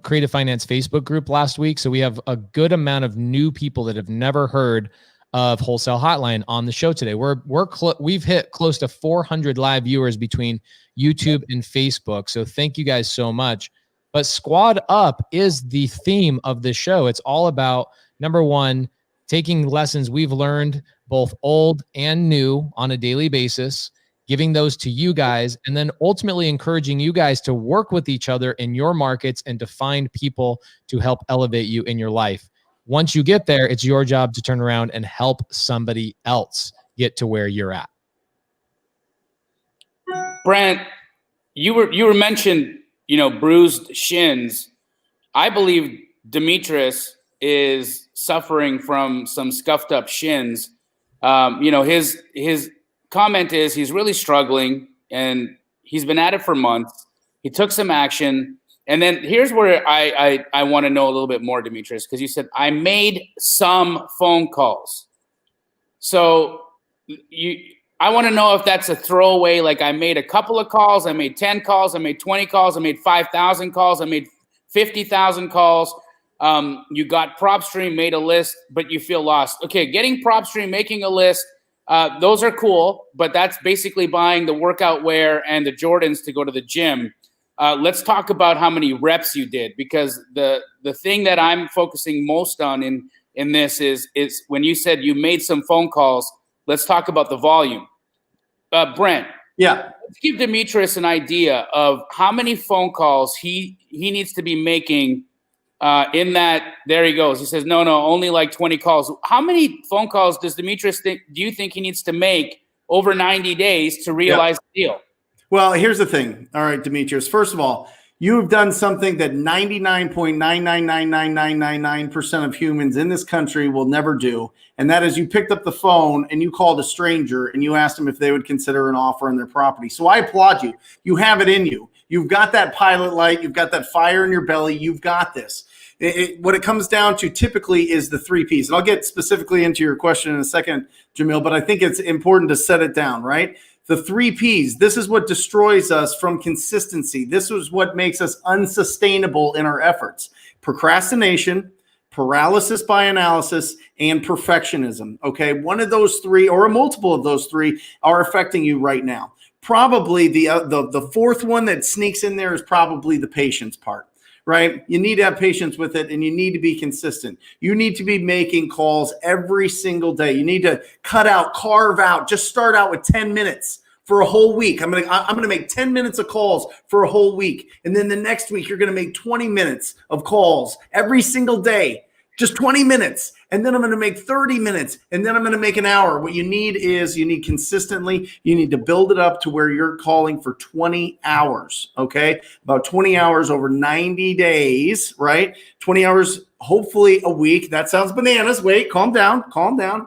Creative Finance Facebook group last week. So we have a good amount of new people that have never heard of Wholesale Hotline on the show today. We've hit close to 400 live viewers between YouTube and Facebook. So thank you guys so much. But Squad Up is the theme of the show. It's all about, number one, taking lessons we've learned, both old and new, on a daily basis, giving those to you guys, and then ultimately encouraging you guys to work with each other in your markets and to find people to help elevate you in your life. Once you get there, it's your job to turn around and help somebody else get to where you're at. Brent, you were mentioned, bruised shins. I believe Demetrius is suffering from some scuffed up shins. His comment is he's really struggling and he's been at it for months. He took some action. And then here's where I want to know a little bit more, Demetrius, because you said, I made some phone calls. So I want to know if that's a throwaway, like I made a couple of calls, I made 10 calls, I made 20 calls, I made 5,000 calls, I made 50,000 calls. You got PropStream, made a list, but you feel lost. Okay, getting PropStream, making a list, those are cool, but that's basically buying the workout wear and the Jordans to go to the gym. Let's talk about how many reps you did, because the thing that I'm focusing most on in this is when you said you made some phone calls. Let's talk about the volume. Brent. Yeah. Let's give Demetrius an idea of how many phone calls he needs to be making in that. There he goes. He says, no, only like 20 calls. How many phone calls does Demetrius do you think he needs to make over 90 days to realize the deal? Well, here's the thing. All right, Demetrius. First of all, you've done something that 99.9999999% of humans in this country will never do. And that is you picked up the phone and you called a stranger and you asked them if they would consider an offer on their property. So I applaud you. You have it in you. You've got that pilot light. You've got that fire in your belly. You've got this. What it comes down to typically is the 3 Ps. And I'll get specifically into your question in a second, Jamil, but I think it's important to set it down, right? The 3 Ps, this is what destroys us from consistency. This is what makes us unsustainable in our efforts. Procrastination, paralysis by analysis, and perfectionism. Okay, one of those 3 or a multiple of those 3 are affecting you right now. Probably the 4th one that sneaks in there is probably the patience part, right? You need to have patience with it, and you need to be consistent. You need to be making calls every single day. You need to carve out, just start out with 10 minutes for a whole week. I'm gonna make 10 minutes of calls for a whole week. And then the next week, you're gonna make 20 minutes of calls every single day. Just 20 minutes. And then I'm going to make 30 minutes. And then I'm going to make an hour. What you need consistently, you need to build it up to where you're calling for 20 hours. Okay. About 20 hours over 90 days, right? 20 hours, hopefully a week. That sounds bananas. Wait, calm down.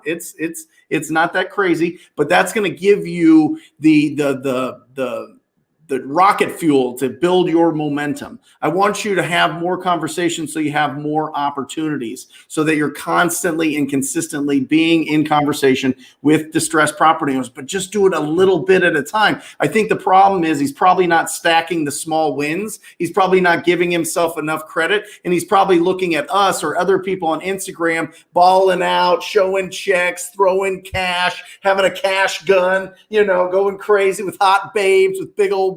It's not that crazy, but that's going to give you the rocket fuel to build your momentum. I want you to have more conversations so you have more opportunities, so that you're constantly and consistently being in conversation with distressed property owners, but just do it a little bit at a time. I think the problem is he's probably not stacking the small wins. He's probably not giving himself enough credit. And he's probably looking at us or other people on Instagram balling out, showing checks, throwing cash, having a cash gun, going crazy with hot babes, with big old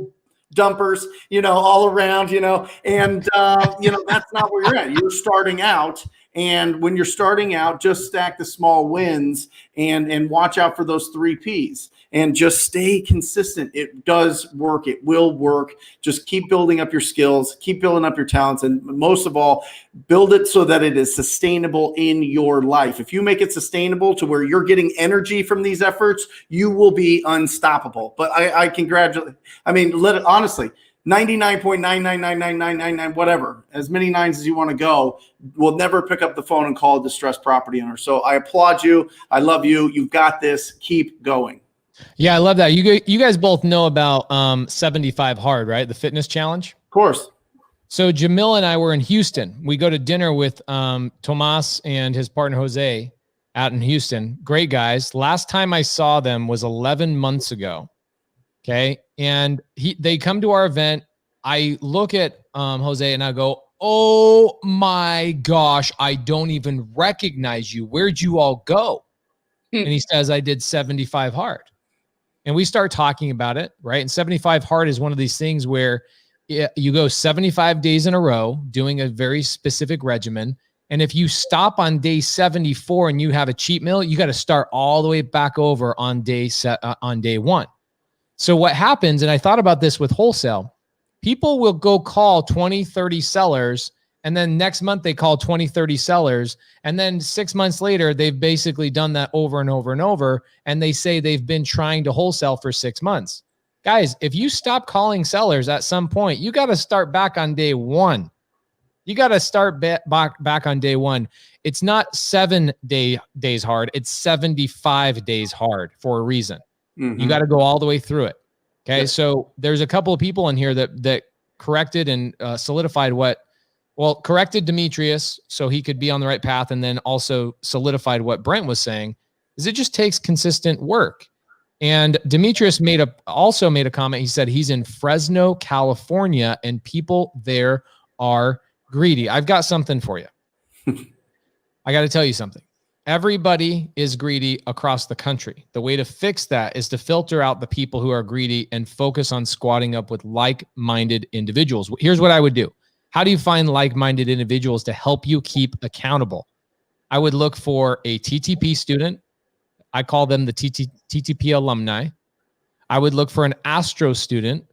dumpers, all around, and, that's not where you're at. You're starting out. And when you're starting out, just stack the small wins and watch out for those 3 Ps and just stay consistent. It does work. It will work. Just keep building up your skills, keep building up your talents. And most of all, build it so that it is sustainable in your life. If you make it sustainable to where you're getting energy from these efforts, you will be unstoppable. But I congratulate, honestly, 99.9999999, whatever, as many nines as you want to go, will never pick up the phone and call a distressed property owner. So I applaud you. I love you. You've got this. Keep going. Yeah, I love that. You guys both know about 75 Hard, right? The fitness challenge. Of course. So Jamil and I were in Houston. We go to dinner with Tomas and his partner Jose out in Houston. Great guys. Last time I saw them was 11 months ago. Okay. And they come to our event. I look at Jose and I go, oh my gosh, I don't even recognize you. Where'd you all go? And he says, I did 75 Hard. And we start talking about it, right? And 75 Hard is one of these things where you go 75 days in a row doing a very specific regimen. And if you stop on day 74 and you have a cheat meal, you got to start all the way back over on day 1. So what happens, and I thought about this with wholesale, people will go call 20, 30 sellers, and then next month they call 20, 30 sellers, and then 6 months later, they've basically done that over and over and over, and they say they've been trying to wholesale for 6 months. Guys, if you stop calling sellers at some point, you got to start back on day 1. You got to start back on day 1. It's not 7 days hard. It's 75 days hard for a reason. Mm-hmm. You got to go all the way through it. Okay. Yep. So there's a couple of people in here that corrected and solidified corrected Demetrius so he could be on the right path. And then also solidified what Brent was saying is it just takes consistent work. And Demetrius also made a comment. He said he's in Fresno, California, and people there are greedy. I've got something for you. I got to tell you something. Everybody is greedy across the country. The way to fix that is to filter out the people who are greedy and focus on squatting up with like-minded individuals. Here's what I would do. How do you find like-minded individuals to help you keep accountable? I would look for a TTP student. I call them the TTP alumni. I would look for an Astro student,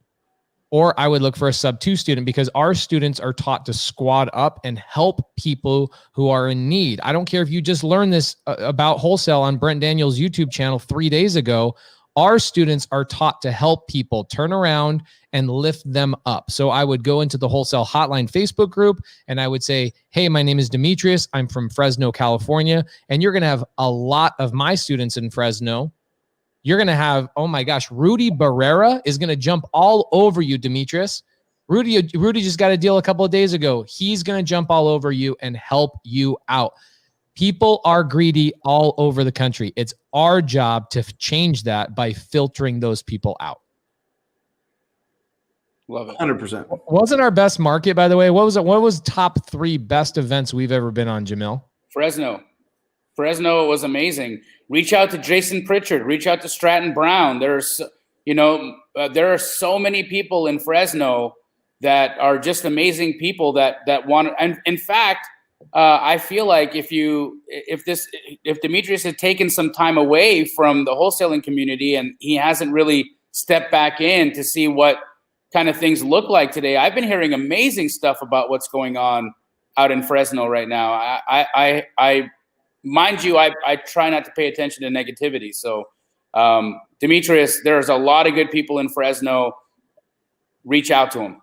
or I would look for a sub 2 student, because our students are taught to squad up and help people who are in need. I don't care if you just learned this about wholesale on Brent Daniels' YouTube channel 3 days ago. Our students are taught to help people turn around and lift them up. So I would go into the Wholesale Hotline Facebook group and I would say, hey, my name is Demetrius. I'm from Fresno, California. And you're going to have a lot of my students in Fresno. You're going to have, oh my gosh, Rudy Barrera is going to jump all over you, Demetrius. Rudy just got a deal a couple of days ago. He's going to jump all over you and help you out. People are greedy all over the country. It's our job to change that by filtering those people out. Love it. 100%. Wasn't our best market, by the way? What was top 3 best events we've ever been on, Jamil? Fresno was amazing. Reach out to Jason Pritchard. Reach out to Stratton Brown. There are so many people in Fresno that are just amazing people that want. And in fact, I feel like if Demetrius had taken some time away from the wholesaling community and he hasn't really stepped back in to see what kind of things look like today, I've been hearing amazing stuff about what's going on out in Fresno right now. I mind you, I try not to pay attention to negativity. So, Demetrius, there's a lot of good people in Fresno. Reach out to them.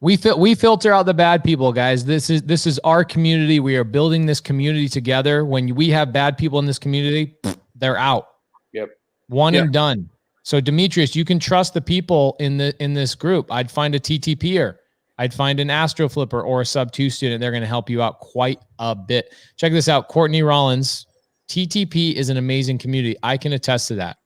We filter out the bad people, guys. This is our community. We are building this community together. When we have bad people in this community, they're out. Yep. One and done. So Demetrius, you can trust the people in this group. I'd find a TTPer. I'd find an Astro Flipper or a sub 2 student. They're going to help you out quite a bit. Check this out. Courtney Rollins, TTP is an amazing community. I can attest to that.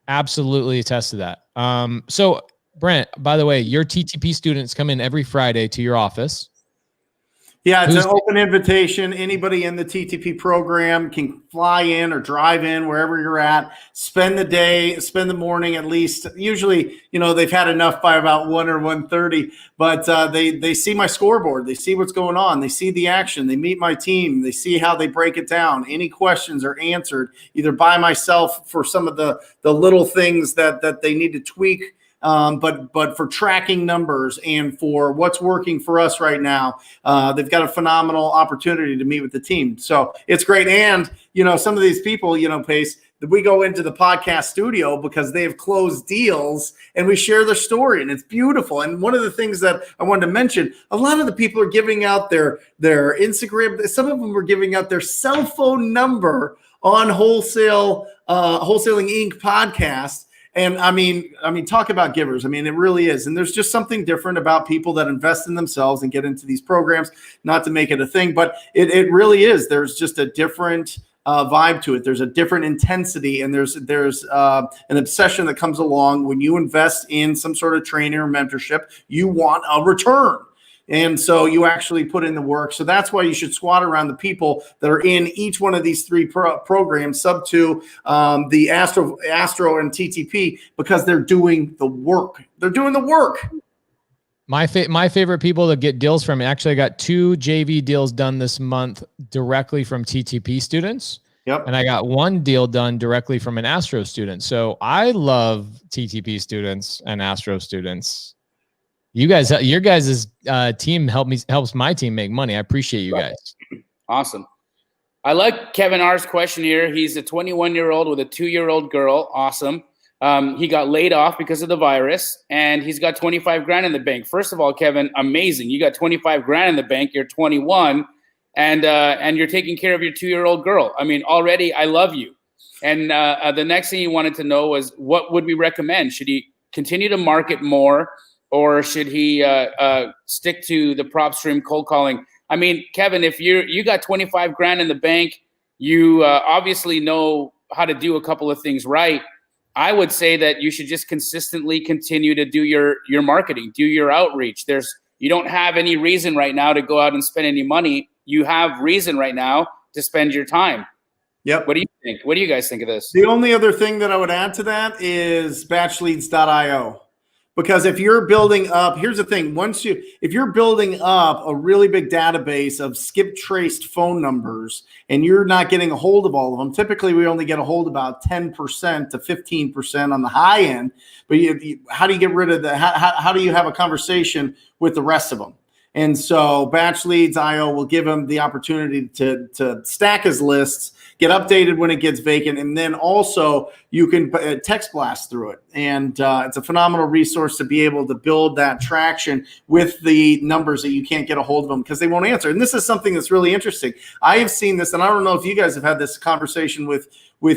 Absolutely attest to that. So Brent, by the way, your TTP students come in every Friday to your office. Yeah, it's an open invitation. Anybody in the TTP program can fly in or drive in wherever you're at, spend the day, spend the morning at least. Usually, they've had enough by about 1 or 1:30, but they see my scoreboard. They see what's going on. They see the action. They meet my team. They see how they break it down. Any questions are answered either by myself for some of the little things that they need to tweak. But for tracking numbers and for what's working for us right now, they've got a phenomenal opportunity to meet with the team. So it's great. And, some of these people, Pace, that we go into the podcast studio because they have closed deals and we share their story and it's beautiful. And one of the things that I wanted to mention, a lot of the people are giving out their Instagram. Some of them are giving out their cell phone number on Wholesaling Inc. podcast. And I mean, talk about givers. I mean, it really is. And there's just something different about people that invest in themselves and get into these programs, not to make it a thing, but it really is. There's just a different vibe to it. There's a different intensity, and there's an obsession that comes along when you invest in some sort of training or mentorship. You want a return. And so you actually put in the work. So that's why you should squat around the people that are in each one of these three programs, sub 2, the Astro and TTP, because they're doing the work. They're doing the work. My favorite people to get deals from, actually I got 2 JV deals done this month directly from TTP students. Yep. And I got 1 deal done directly from an Astro student. So I love TTP students and Astro students. You guys, your guys' team helps my team make money. I appreciate you guys. Awesome. I like Kevin R's question here. He's a 21-year-old with a 2-year-old girl. Awesome. He got laid off because of the virus, and he's got 25 grand in the bank. First of all, Kevin, amazing. You got 25 grand in the bank. You're 21, and you're taking care of your 2-year-old girl. I mean, already, I love you. And the next thing he wanted to know was, what would we recommend? Should he continue to market more? Or should he stick to the prop stream cold calling? I mean, Kevin, if you got 25 grand in the bank, you obviously know how to do a couple of things right. I would say that you should just consistently continue to do your marketing, do your outreach. You don't have any reason right now to go out and spend any money. You have reason right now to spend your time. Yep. What do you think? What do you guys think of this? The only other thing that I would add to that is batchleads.io. Because if you're building up, here's the thing, if you're building up a really big database of skip traced phone numbers and you're not getting a hold of all of them, typically we only get a hold about 10% to 15% on the high end. But how do you get rid of that? How do you have a conversation with the rest of them? And so BatchLeads.io will give him the opportunity to stack his lists, get updated when it gets vacant, and then also you can text blast through it. And it's a phenomenal resource to be able to build that traction with the numbers that you can't get a hold of them because they won't answer. And this is something that's really interesting. I have seen this, and I don't know if you guys have had this conversation with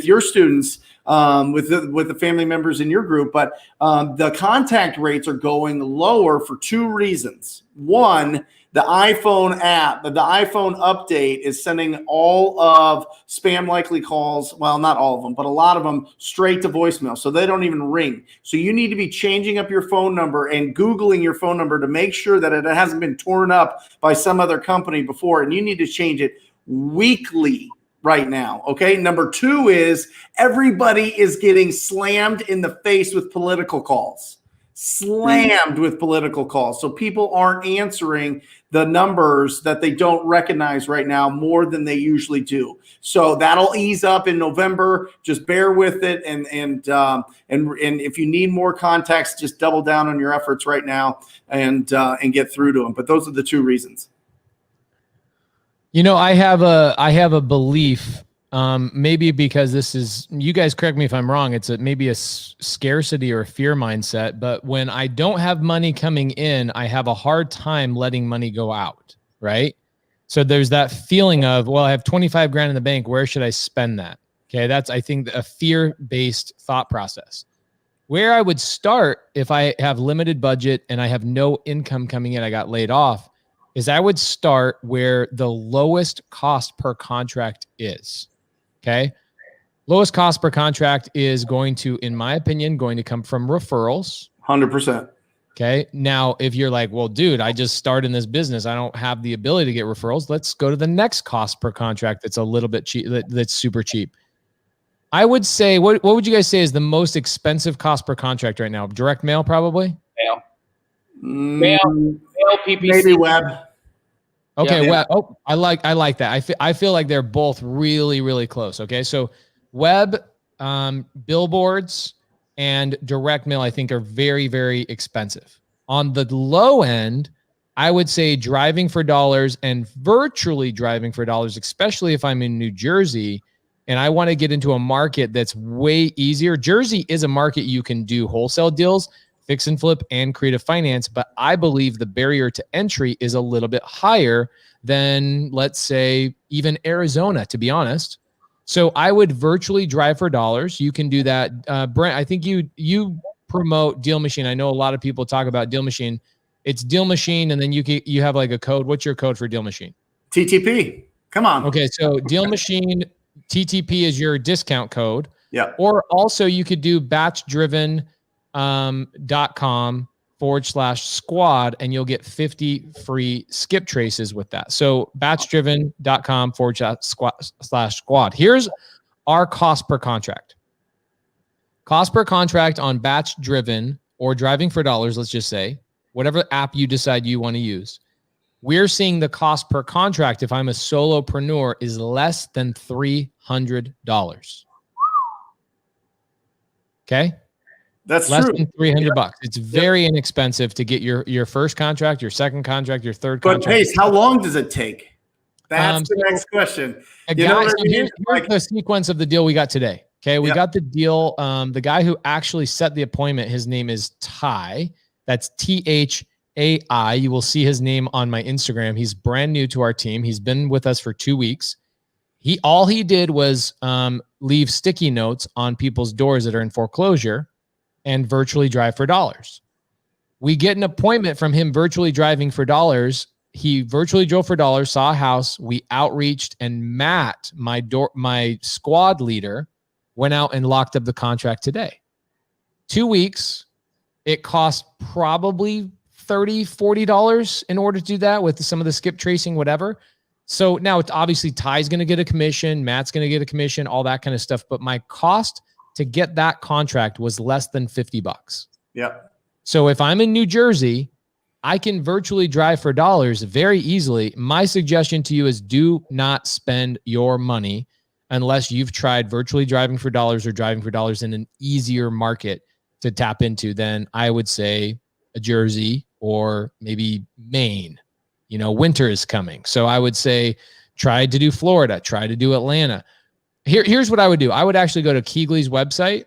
your students, with the family members in your group, but the contact rates are going lower for 2 reasons. One, the iPhone app, the iPhone update is sending all of spam likely calls, well, not all of them, but a lot of them straight to voicemail, so they don't even ring. So you need to be changing up your phone number and Googling your phone number to make sure that it hasn't been torn up by some other company before, and you need to change it weekly right now, okay? Number 2 is everybody is getting slammed in the face with political calls. slammed with political calls. So people aren't answering the numbers that they don't recognize right now more than they usually do. So that'll ease up in November. Just bear with it. And if you need more context, just double down on your efforts right now and get through to them. But those are the two reasons. You know, I have a belief, maybe because this is, you guys correct me if I'm wrong, it's maybe a scarcity or a fear mindset, but when I don't have money coming in, I have a hard time letting money go out, right? So there's that feeling of, well, I have 25 grand in the bank, where should I spend that? Okay, that's, I think, a fear-based thought process. Where I would start if I have limited budget and I have no income coming in, I got laid off, is I would start where the lowest cost per contract is. Okay. Lowest cost per contract is going to, in my opinion, going to come from referrals. 100%. Okay. Now, if you're like, well, dude, I just started in this business, I don't have the ability to get referrals. Let's go to the next cost per contract that's a little bit cheap, that's super cheap. I would say, what would you guys say is the most expensive cost per contract right now? Direct mail, probably? Mail, PPC. Maybe web. Okay, Yeah. web. Oh, I like that. I feel like they're both really, really close. Okay, so web, billboards, and direct mail, I think, are very, very expensive. On the low end, I would say driving for dollars and virtually driving for dollars, especially if I'm in New Jersey and I want to get into a market that's way easier. Jersey is a market you can do wholesale deals, fix and flip, and creative finance. But I believe the barrier to entry is a little bit higher than, let's say, even Arizona, to be honest. So I would virtually drive for dollars. You can do that. Brent, I think you promote Deal Machine. I know a lot of people talk about Deal Machine. It's Deal Machine, and then you have like a code. What's your code for Deal Machine? TTP. Come on. Okay, so Deal Machine, TTP is your discount code. Yeah. Or also you could do batchdriven.com/squad, and you'll get 50 free skip traces with that. So batchdriven.com/squad. Here's our cost per contract. Cost per contract on batch driven or driving for dollars, let's just say, whatever app you decide you want to use. We're seeing the cost per contract, if I'm a solopreneur, is less than $300. Okay? That's less true. than $300. It's very inexpensive to get your first contract, your second contract, your third contract. But Pace, how long does it take? That's the next question. Here's the sequence of the deal we got today. Okay, we got the deal. The guy who actually set the appointment, his name is Ty. That's THAI. You will see his name on my Instagram. He's brand new to our team. He's been with us for 2 weeks. All he did was leave sticky notes on people's doors that are in foreclosure and virtually drive for dollars. We get an appointment from him virtually driving for dollars. He virtually drove for dollars, saw a house. We outreached, and Matt, my squad leader, went out and locked up the contract today. 2 weeks. It cost probably $30, $40 in order to do that with some of the skip tracing, whatever. So now it's obviously Ty's going to get a commission, Matt's going to get a commission, all that kind of stuff. But my cost to get that contract was less than $50. Yep. So if I'm in New Jersey, I can virtually drive for dollars very easily. My suggestion to you is do not spend your money unless you've tried virtually driving for dollars or driving for dollars in an easier market to tap into than, I would say, a Jersey or maybe Maine. You know, winter is coming. So I would say try to do Florida, try to do Atlanta. Here's what I would do. I would actually go to Keegley's website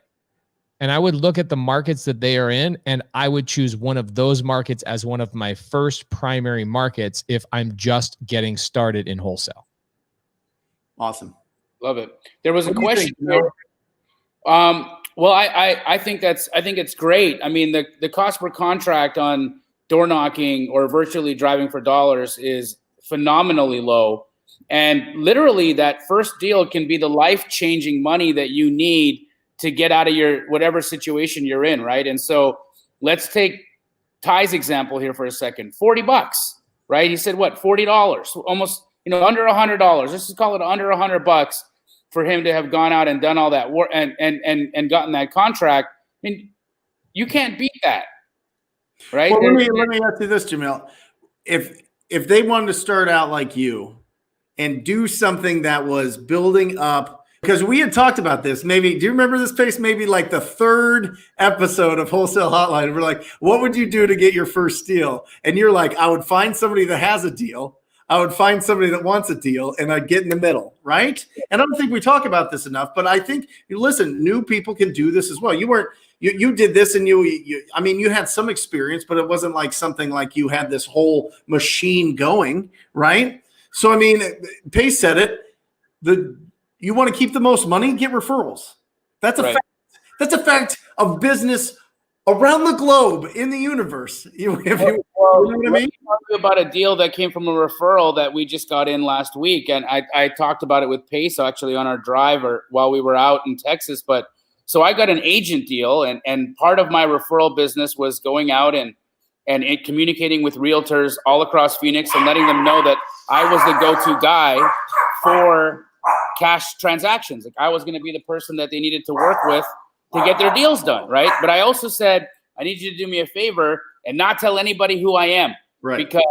and I would look at the markets that they are in, and I would choose one of those markets as one of my first primary markets if I'm just getting started in wholesale. Awesome. Love it. There was a question there. Well, I think it's great. I mean, the cost per contract on door knocking or virtually driving for dollars is phenomenally low. And literally that first deal can be the life-changing money that you need to get out of your whatever situation you're in, right? And so let's take Ty's example here for a second. $40, right? He said, what, $40? Almost, under $100. Let's just call it under $100 for him to have gone out and done all that work and gotten that contract. I mean, you can't beat that. right? Well, let me ask you this, Jamil. If they wanted to start out like you and do something that was building up, because we had talked about this, maybe, do you remember this Pace? Maybe like the third episode of Wholesale Hotline. We're like, what would you do to get your first deal? And you're like, I would find somebody that has a deal. I would find somebody that wants a deal, and I'd get in the middle, right? And I don't think we talk about this enough, but I think, listen, new people can do this as well. You did this, and I mean, you had some experience, but it wasn't like something like you had this whole machine going, right? So, I mean, Pace said it, you want to keep the most money, get referrals. That's a fact. That's a fact of business around the globe, in the universe. You know what I mean? Talk about a deal that came from a referral that we just got in last week, and I talked about it with Pace actually on our drive or while we were out in Texas. But so I got an agent deal, and part of my referral business was going out and communicating with realtors all across Phoenix and letting them know that I was the go-to guy for cash transactions. Like I was going to be the person that they needed to work with to get their deals done, right? But I also said, I need you to do me a favor and not tell anybody who I am, right? Because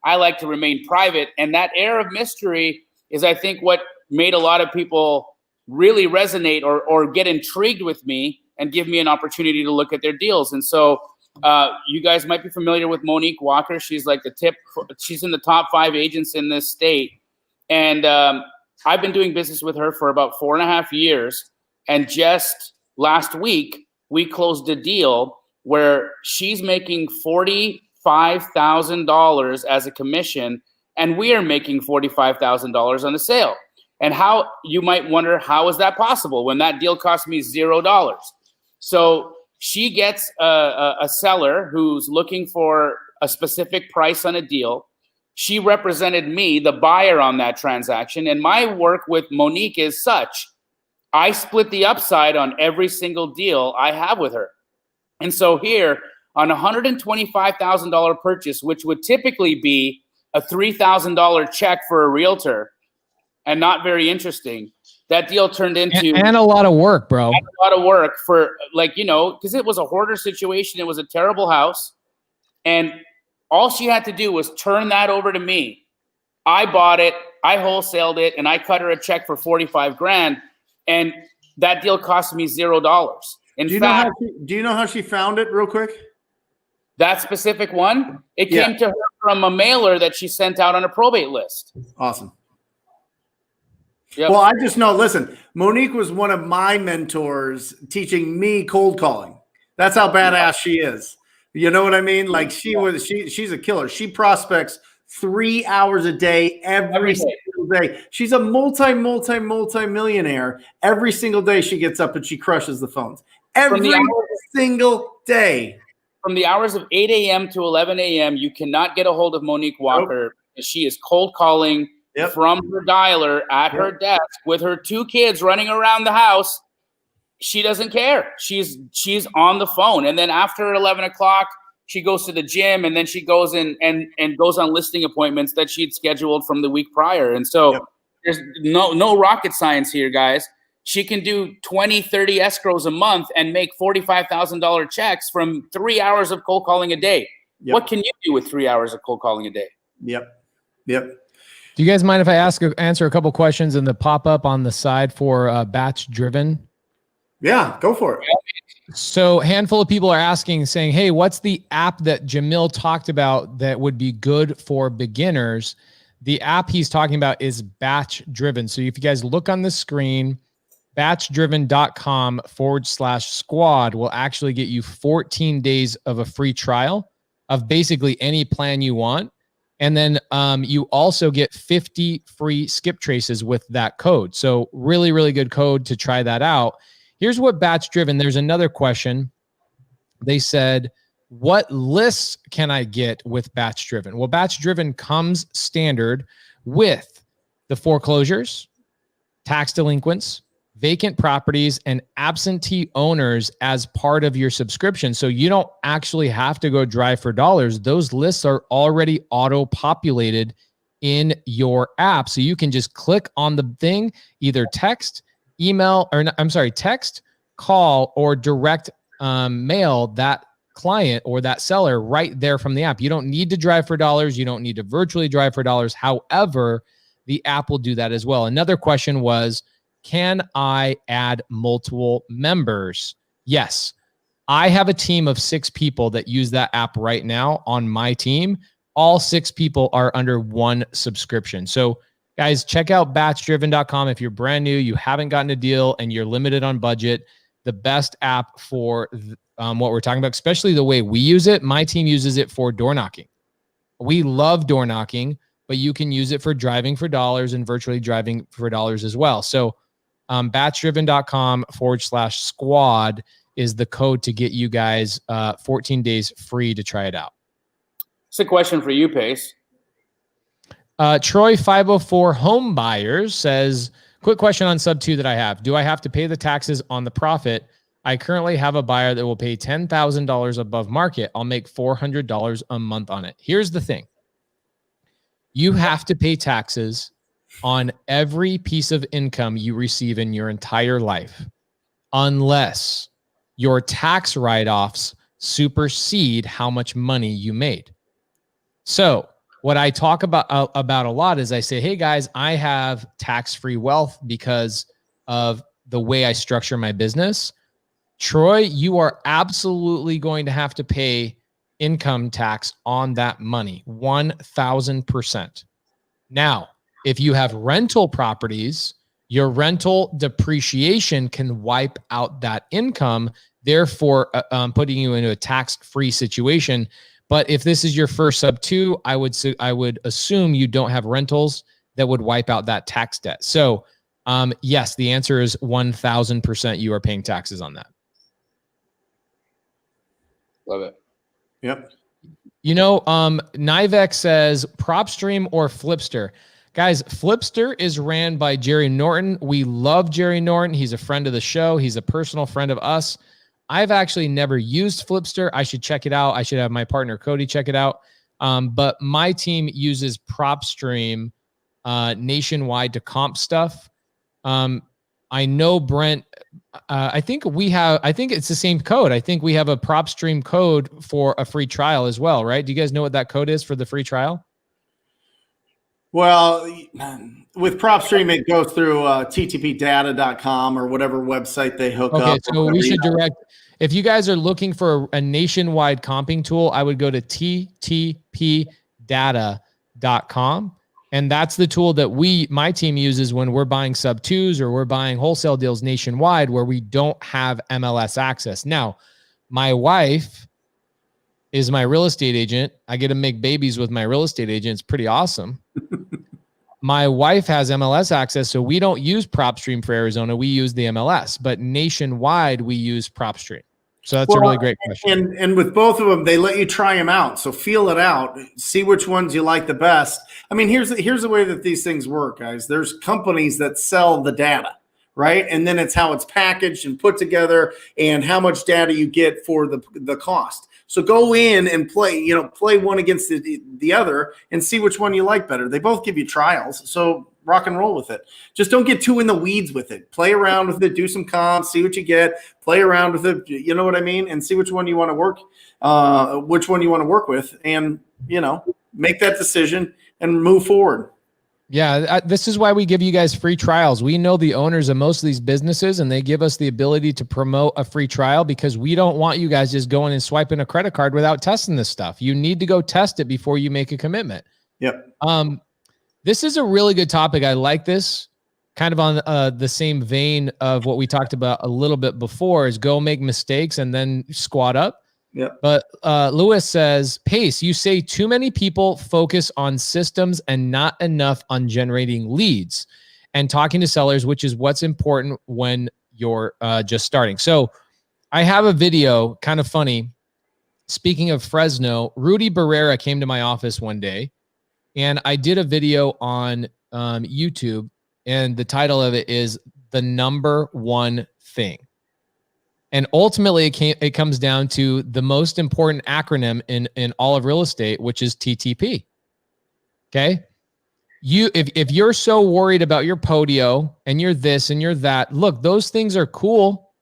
I like to remain private. And that air of mystery is, I think, what made a lot of people really resonate or get intrigued with me and give me an opportunity to look at their deals. And so you guys might be familiar with Monique Walker. She's like she's in the top 5 agents in this state. And I've been doing business with her for about 4.5 years. And just last week, we closed a deal where she's making $45,000 as a commission, and we are making $45,000 on the sale. And how, you might wonder, how is that possible when that deal cost me $0? So she gets a seller who's looking for a specific price on a deal. She represented me, the buyer, on that transaction. And my work with Monique is such, I split the upside on every single deal I have with her. And so here, on a $125,000 purchase, which would typically be a $3,000 check for a realtor, and not very interesting, that deal turned into— And a lot of work, bro. A lot of work for, like, you know, because it was a hoarder situation. It was a terrible house. And all she had to do was turn that over to me. I bought it, I wholesaled it, and I cut her a check for $45,000. And that deal cost me $0. Do you know how she found it, real quick? That specific one? It came to her from a mailer that she sent out on a probate list. Awesome. Yep. Well, I just know, listen, Monique was one of my mentors teaching me cold calling. That's how badass she is. You know what I mean? Like she's a killer. She prospects 3 hours a day, every single day. She's a multi-millionaire. Every single day she gets up and she crushes the phones. Every single day. From the hours of 8 a.m. to 11 a.m., you cannot get a hold of Monique Walker. Nope. She is cold calling from her dialer at her desk with her 2 kids running around the house. She doesn't care. She's on the phone. And then after 11 o'clock, she goes to the gym, and then she goes in and goes on listing appointments that she'd scheduled from the week prior. And so there's no rocket science here, guys. She can do 20, 30 escrows a month and make $45,000 checks from 3 hours of cold calling a day. Yep. What can you do with 3 hours of cold calling a day? Yep. Do you guys mind if I answer a couple questions in the pop-up on the side for batch driven? Yeah, go for it. So a handful of people are asking, saying, hey, what's the app that Jamil talked about that would be good for beginners? The app he's talking about is batch driven. So if you guys look on the screen, batchdriven.com/squad will actually get you 14 days of a free trial of basically any plan you want. And then you also get 50 free skip traces with that code. So really, really good code to try that out. Here's what batch driven. There's another question. They said, what lists can I get with batch driven? Well, batch driven comes standard with the foreclosures, tax delinquents, vacant properties, and absentee owners as part of your subscription. So you don't actually have to go drive for dollars. Those lists are already auto-populated in your app. So you can just click on the thing, either text, call, or direct mail that client or that seller right there from the app. You don't need to drive for dollars. You don't need to virtually drive for dollars. However, the app will do that as well. Another question was, can I add multiple members? Yes. I have a team of 6 people that use that app right now on my team. All 6 people are under one subscription. So guys, check out batchdriven.com. If you're brand new, you haven't gotten a deal, and you're limited on budget, the best app for what we're talking about, especially the way we use it. My team uses it for door knocking. We love door knocking, but you can use it for driving for dollars and virtually driving for dollars as well. So batchdriven.com/squad is the code to get you guys 14 days free to try it out. It's a question for you, Pace. Troy 504 Home Buyers says, quick question on sub 2 that I have. Do I have to pay the taxes on the profit? I currently have a buyer that will pay $10,000 above market. I'll make $400 a month on it. Here's the thing. You have to pay taxes on every piece of income you receive in your entire life, unless your tax write-offs supersede how much money you made. So what I talk about a lot is I say, hey guys, I have tax-free wealth because of the way I structure my business. Troy, you are absolutely going to have to pay income tax on that money, 1,000%. Now, if you have rental properties, your rental depreciation can wipe out that income, therefore putting you into a tax-free situation. But if this is your first sub 2, I would assume you don't have rentals that would wipe out that tax debt. So yes, the answer is 1,000% you are paying taxes on that. Love it. Yep. You know, Nivek says PropStream or Flipster. Guys, Flipster is ran by Jerry Norton. We love Jerry Norton. He's a friend of the show. He's a personal friend of us. I've actually never used Flipster. I should check it out. I should have my partner Cody check it out. But my team uses PropStream nationwide to comp stuff. I know Brent, I think it's the same code. I think we have a PropStream code for a free trial as well, right? Do you guys know what that code is for the free trial? Well, with PropStream, it goes through ttpdata.com or whatever website they hook up. Okay, so we should direct. If you guys are looking for a nationwide comping tool, I would go to ttpdata.com. And that's the tool that my team uses when we're buying sub 2s or we're buying wholesale deals nationwide where we don't have MLS access. Now, my wife is my real estate agent. I get to make babies with my real estate agent. It's pretty awesome. My wife has MLS access, so we don't use PropStream for Arizona. We use the MLS, but nationwide we use PropStream. So that's a really great question. And with both of them, they let you try them out. So feel it out, see which ones you like the best. I mean, here's the way that these things work, guys. There's companies that sell the data, right? And then it's how it's packaged and put together and how much data you get for the cost. So go in and play one against the other and see which one you like better. They both give you trials. So rock and roll with it. Just don't get too in the weeds with it. Play around with it, do some comps, see what you get, play around with it. You know what I mean? And see which one you want to work with, and, make that decision and move forward. Yeah, this is why we give you guys free trials. We know the owners of most of these businesses, and they give us the ability to promote a free trial because we don't want you guys just going and swiping a credit card without testing this stuff. You need to go test it before you make a commitment. Yep. This is a really good topic. I like this. Kind of on the same vein of what we talked about a little bit before is go make mistakes and then squat up. Yeah. But Lewis says, Pace, you say too many people focus on systems and not enough on generating leads and talking to sellers, which is what's important when you're just starting. So I have a video, kind of funny. Speaking of Fresno, Rudy Barrera came to my office one day and I did a video on YouTube, and the title of it is The Number One Thing. And ultimately, it comes down to the most important acronym in all of real estate, which is TTP. Okay? If you're so worried about your podio and you're this and you're that, look, those things are cool,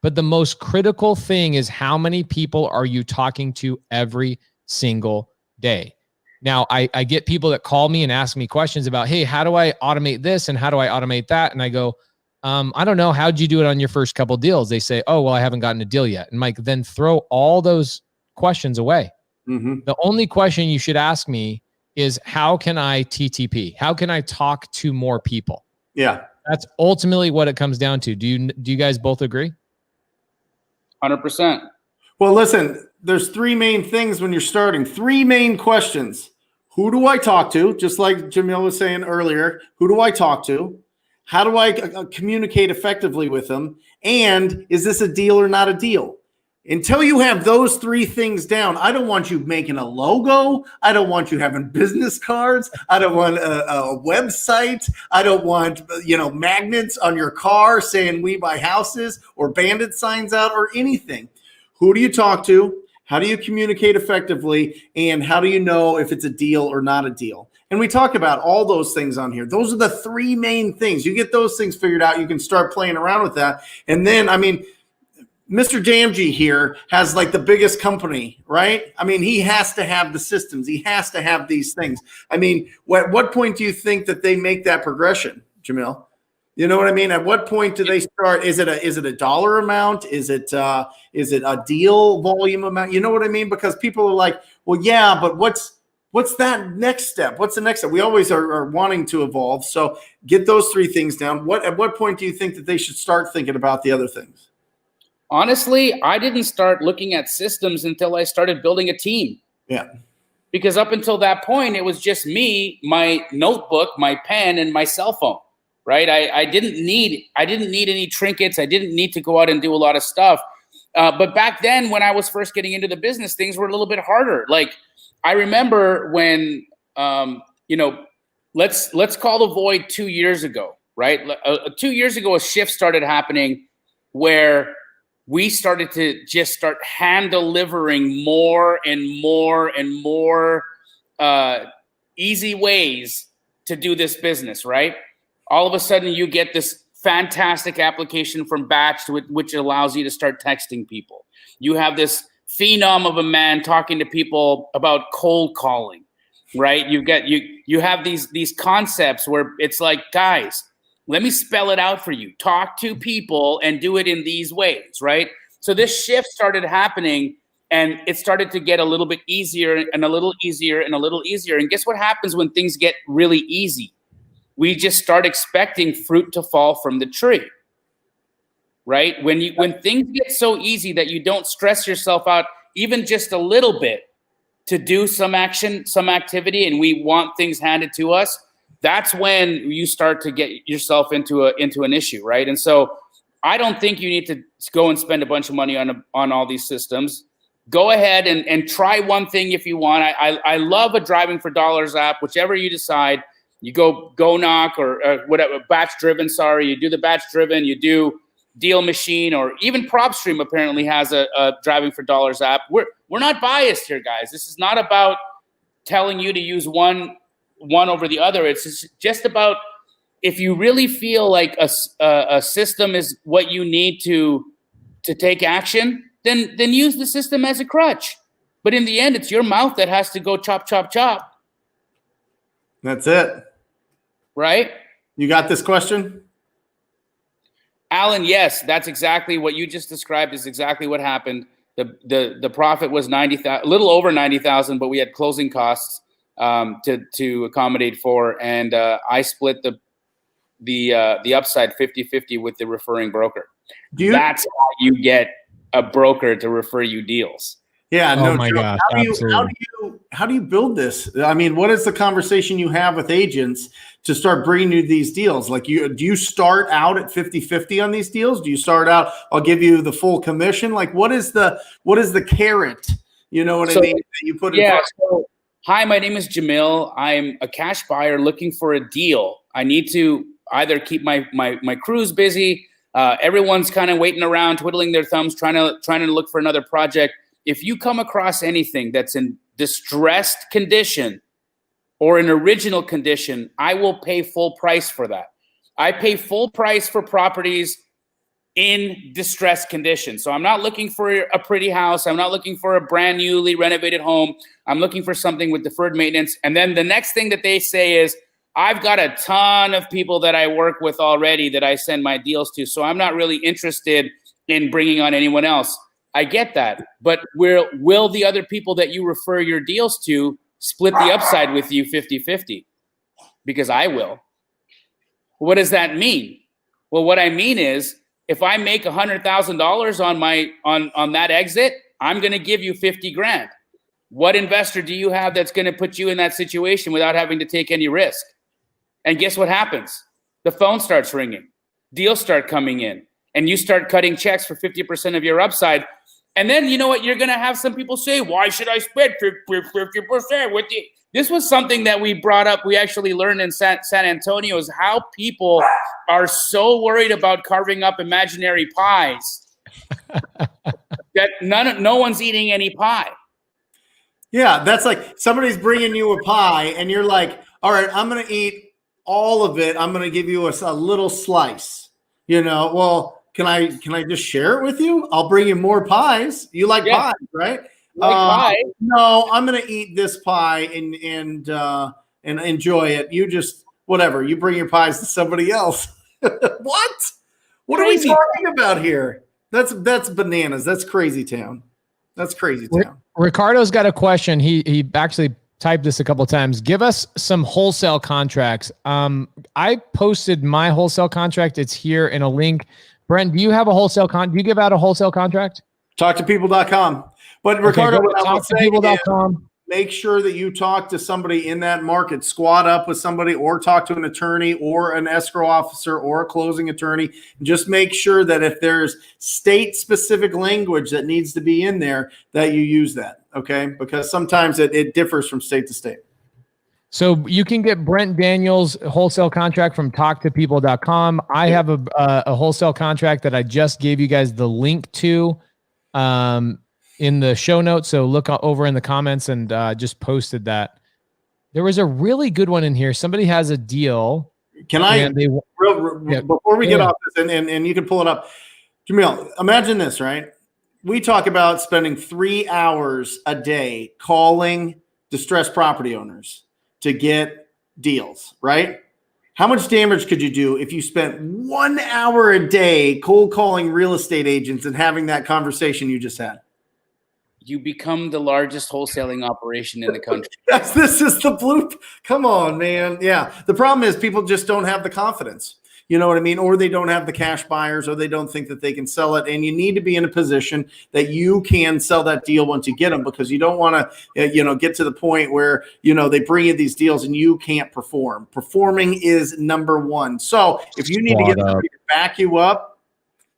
But the most critical thing is how many people are you talking to every single day? Now, I get people that call me and ask me questions about, hey, how do I automate this and how do I automate that? And I go, I don't know. How'd you do it on your first couple deals? They say, oh, well, I haven't gotten a deal yet. And Mike, then throw all those questions away. The only question you should ask me is, how can I TTP? How can I talk to more people? Yeah. That's ultimately what it comes down to. Do you guys both agree? 100%. Well, listen, there's three main things when you're starting. Three main questions. Who do I talk to? Just like Jamil was saying earlier, who do I talk to? How do I communicate effectively with them? And is this a deal or not a deal? Until you have those three things down, I don't want you making a logo. I don't want you having business cards. I don't want a website. I don't want, magnets on your car saying we buy houses or bandit signs out or anything. Who do you talk to? How do you communicate effectively? And how do you know if it's a deal or not a deal? And we talk about all those things on here. Those are the three main things. You get those things figured out, you can start playing around with that. And then, Mr. JMG here has like the biggest company, right? He has to have the systems. He has to have these things. At what point do you think that they make that progression, Jamil? You know what I mean? At what point do they start? Is it a dollar amount? Is it a deal volume amount? You know what I mean? Because people are like, well, yeah, but what's that next step? What's the next step? We always are wanting to evolve. So get those three things down. At what point do you think that they should start thinking about the other things? Honestly, I didn't start looking at systems until I started building a team. Yeah. Because up until that point, it was just me, my notebook, my pen, and my cell phone, right? I didn't need any trinkets. I didn't need to go out and do a lot of stuff. But back then, when I was first getting into the business, things were a little bit harder. Like, I remember when, let's call the void 2 years ago, right? 2 years ago, a shift started happening where we started to just start hand delivering more and more and more easy ways to do this business, right? All of a sudden you get this fantastic application from Batch, which allows you to start texting people. You have this phenom of a man talking to people about cold calling, right? You have these concepts where it's like, guys, let me spell it out for you. Talk to people and do it in these ways, right? So this shift started happening, and it started to get a little bit easier and a little easier and a little easier. And guess what happens when things get really easy? We just start expecting fruit to fall from the tree, right? When things get so easy that you don't stress yourself out even just a little bit to do some action, some activity, and we want things handed to us, that's when you start to get yourself into an issue, right? And so I don't think you need to go and spend a bunch of money on all these systems. Go ahead and try one thing if you want. I love a driving for dollars app, whichever you decide. You go knock or whatever, batch driven, you do the batch driven, you do Deal Machine, or even PropStream apparently has a driving for dollars app. We're not biased here, guys. This is not about telling you to use one over the other. It's just about, if you really feel like a system is what you need to take action, then use the system as a crutch. But in the end, it's your mouth that has to go chop, chop, chop. That's it. Right? You got this question? Alan, yes, that's exactly what you just described is exactly what happened. The profit was 90,000, a little over 90,000, but we had closing costs to accommodate for, and I split the upside 50-50 with the referring broker. That's how you get a broker to refer you deals. Yeah, no. Oh my gosh, how do you build this? What is the conversation you have with agents to start bringing you these deals? Like, do you start out at 50-50 on these deals? Do you start out, I'll give you the full commission? Like, what is the carrot? You know what I mean? That you put in front of. Hi, my name is Jamil. I'm a cash buyer looking for a deal. I need to either keep my crews busy. Everyone's kind of waiting around, twiddling their thumbs, trying to look for another project. If you come across anything that's in distressed condition or an original condition, I will pay full price for that. I pay full price for properties in distressed condition. So I'm not looking for a pretty house. I'm not looking for a brand newly renovated home. I'm looking for something with deferred maintenance. And then the next thing that they say is, I've got a ton of people that I work with already that I send my deals to. So I'm not really interested in bringing on anyone else. I get that. But will the other people that you refer your deals to split the upside with you 50-50? Because I will. What does that mean? Well, what I mean is, if I make $100,000 on that exit, I'm going to give you 50 grand. What investor do you have that's going to put you in that situation without having to take any risk? And guess what happens? The phone starts ringing, deals start coming in, and you start cutting checks for 50% of your upside. And then you know what? You're going to have some people say, why should I spend 50% with you? This was something that we brought up. We actually learned in San Antonio is how people are so worried about carving up imaginary pies that no one's eating any pie. Yeah, that's like somebody's bringing you a pie and you're like, all right, I'm going to eat all of it. I'm going to give you a little slice. Well, can I just share it with you? I'll bring you more pies. You like pies, right? Pie? No, I'm going to eat this pie and enjoy it. You just whatever. You bring your pies to somebody else. What? What crazy. Are we talking about here? That's bananas. That's crazy town. That's crazy town. Ricardo's got a question. He actually typed this a couple of times. Give us some wholesale contracts. I posted my wholesale contract. It's here in a link. Brent, do you have a wholesale do you give out a wholesale contract? Talktopeople.com. But Ricardo, talktopeople.com. Make sure that you talk to somebody in that market, squat up with somebody, or talk to an attorney or an escrow officer or a closing attorney. Just make sure that if there's state-specific language that needs to be in there, that you use that, okay? Because sometimes it differs from state to state. So you can get Brent Daniels' wholesale contract from talktopeople.com. I have a wholesale contract that I just gave you guys the link to in the show notes. So look over in the comments and just posted that. There was a really good one in here. Somebody has a deal. Can I, before we get off this, and you can pull it up, Jamil, imagine this, right? We talk about spending 3 hours a day calling distressed property owners to get deals, right? How much damage could you do if you spent 1 hour a day cold calling real estate agents and having that conversation you just had? You become the largest wholesaling operation in the country. This is the bloop. Come on, man. Yeah. The problem is people just don't have the confidence. You know what I mean? Or they don't have the cash buyers, or they don't think that they can sell it. And you need to be in a position that you can sell that deal once you get them, because you don't want to, get to the point where, they bring you these deals and you can't perform. Performing is number one. So if you need to get somebody to back you up,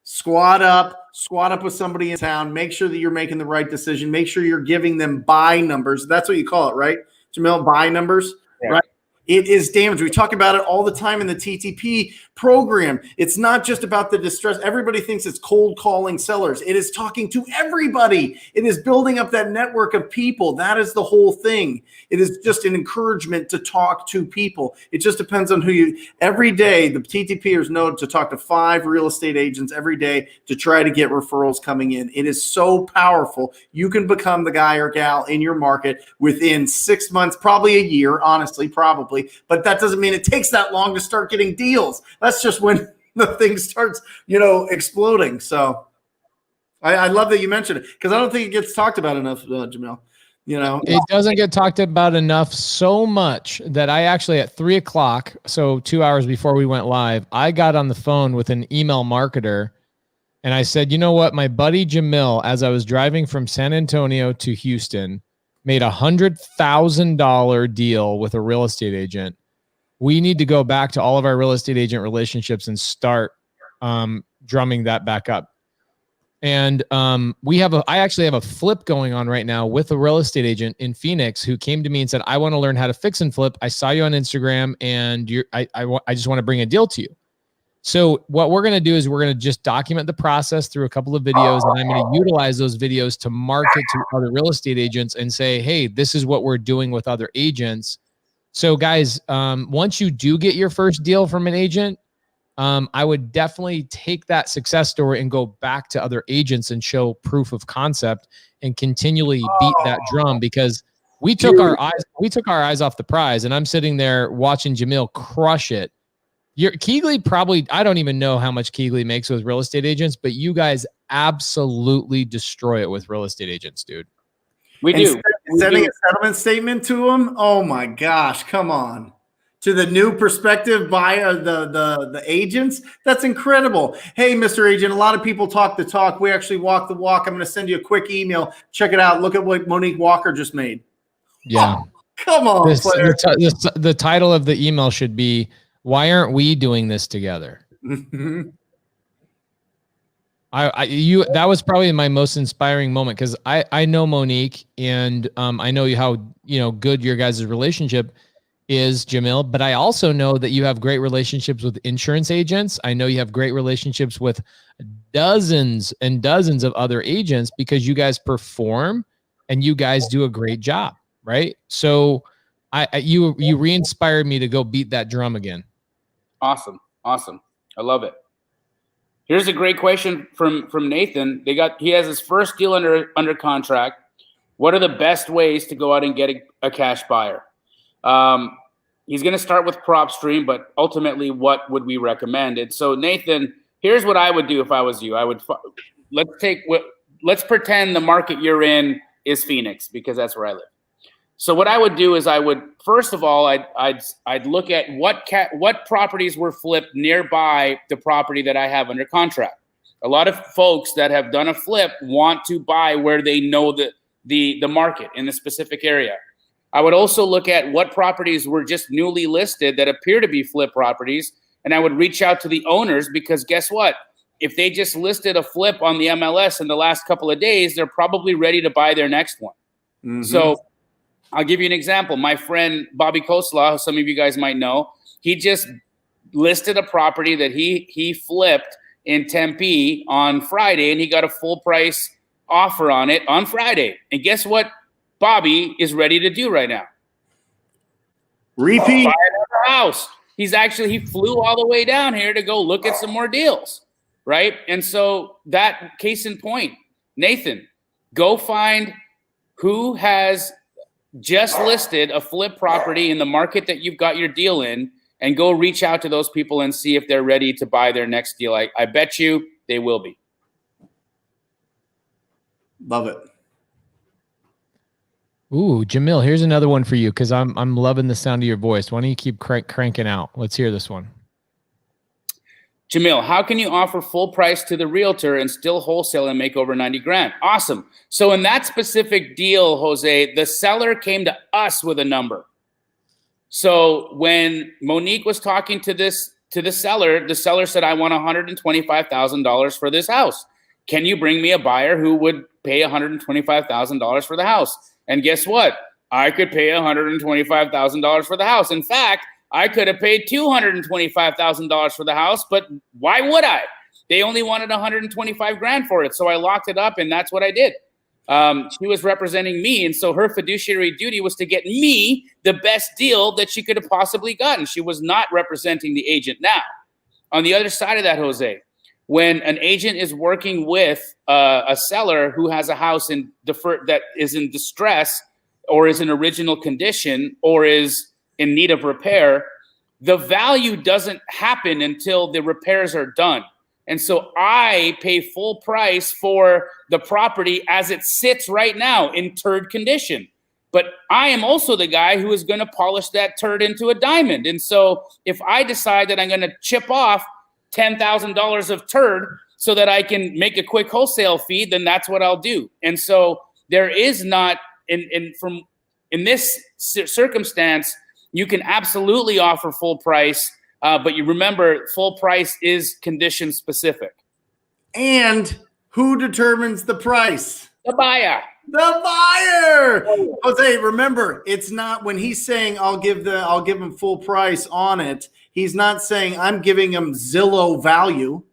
squat up with somebody in town, make sure that you're making the right decision. Make sure you're giving them buy numbers. That's what you call it, right, Jamil? Buy numbers, right? It is damage. We talk about it all the time in the TTP program. It's not just about the distress. Everybody thinks it's cold calling sellers. It is talking to everybody. It is building up that network of people. That is the whole thing. It is just an encouragement to talk to people. It just depends on who you, every day, the TTPers know to talk to 5 real estate agents every day to try to get referrals coming in. It is so powerful. You can become the guy or gal in your market within 6 months, probably a year, honestly, probably. But that doesn't mean it takes that long to start getting deals. That's just when the thing starts, exploding. So I love that you mentioned it, because I don't think it gets talked about enough, Jamil. It doesn't get talked about enough, so much that I actually at 3:00, so 2 hours before we went live, I got on the phone with an email marketer and I said, you know what, my buddy Jamil, as I was driving from San Antonio to Houston, made $100,000 deal with a real estate agent. We need to go back to all of our real estate agent relationships and start drumming that back up. And I actually have a flip going on right now with a real estate agent in Phoenix who came to me and said, I want to learn how to fix and flip. I saw you on Instagram and I just want to bring a deal to you. So what we're going to do is we're going to just document the process through a couple of videos, and I'm going to utilize those videos to market to other real estate agents and say, hey, this is what we're doing with other agents. So guys, once you do get your first deal from an agent, I would definitely take that success story and go back to other agents and show proof of concept and continually beat that drum, because we took our eyes off the prize, and I'm sitting there watching Jamil crush it. Keegley probably, I don't even know how much Keegley makes with real estate agents, but you guys absolutely destroy it with real estate agents, dude. We do. Sending a settlement statement to them. Oh my gosh, come on. To the new prospective buyer, the agents. That's incredible. Hey, Mr. Agent, a lot of people talk the talk. We actually walk the walk. I'm going to send you a quick email. Check it out. Look at what Monique Walker just made. Yeah. Oh, come on. The title of the email should be, "Why aren't we doing this together?" That was probably my most inspiring moment, because I know Monique, and I know how good your guys' relationship is, Jamil, but I also know that you have great relationships with insurance agents. I know you have great relationships with dozens and dozens of other agents, because you guys perform and you guys do a great job, right? So you re-inspired me to go beat that drum again. Awesome. I love it. Here's a great question from Nathan. He has his first deal under contract. What are the best ways to go out and get a cash buyer? He's going to start with PropStream, but ultimately, what would we recommend? And so, Nathan, here's what I would do if I was you. Let's pretend the market you're in is Phoenix, because that's where I live. So what I would do is first of all, I'd look at what properties were flipped nearby the property that I have under contract. A lot of folks that have done a flip want to buy where they know the market in the specific area. I would also look at what properties were just newly listed that appear to be flip properties, and I would reach out to the owners, because guess what? If they just listed a flip on the MLS in the last couple of days, they're probably ready to buy their next one. Mm-hmm. So I'll give you an example. My friend Bobby Koslaw, who some of you guys might know, he just listed a property that he flipped in Tempe on Friday, and he got a full price offer on it on Friday. And guess what Bobby is ready to do right now? Repeat. Buy another house. He flew all the way down here to go look at some more deals, right? And so that case in point, Nathan, go find who has just listed a flip property in the market that you've got your deal in, and go reach out to those people and see if they're ready to buy their next deal. I bet you they will be. Love it. Ooh, Jamil, here's another one for you, because I'm loving the sound of your voice. Why don't you keep cranking out? Let's hear this one. Jamil, how can you offer full price to the realtor and still wholesale and make over 90 grand? Awesome. So in that specific deal, Jose, the seller came to us with a number. So when Monique was talking to the seller said, I want $125,000 for this house. Can you bring me a buyer who would pay $125,000 for the house? And guess what? I could pay $125,000 for the house. In fact, I could have paid $225,000 for the house, but why would I? They only wanted $125 grand for it. So I locked it up, and that's what I did. She was representing me. And so her fiduciary duty was to get me the best deal that she could have possibly gotten. She was not representing the agent. Now, on the other side of that, Jose, when an agent is working with a seller who has a house that is in distress, or is in original condition, or is in need of repair, the value doesn't happen until the repairs are done. And so I pay full price for the property as it sits right now in turd condition. But I am also the guy who is going to polish that turd into a diamond. And so if I decide that I'm going to chip off $10,000 of turd so that I can make a quick wholesale fee, then that's what I'll do. And so there is not, in this circumstance, you can absolutely offer full price, but you remember full price is condition specific. And who determines the price? The buyer. The buyer. Jose, remember, it's not when he's saying I'll give him full price on it. He's not saying I'm giving him Zillow value.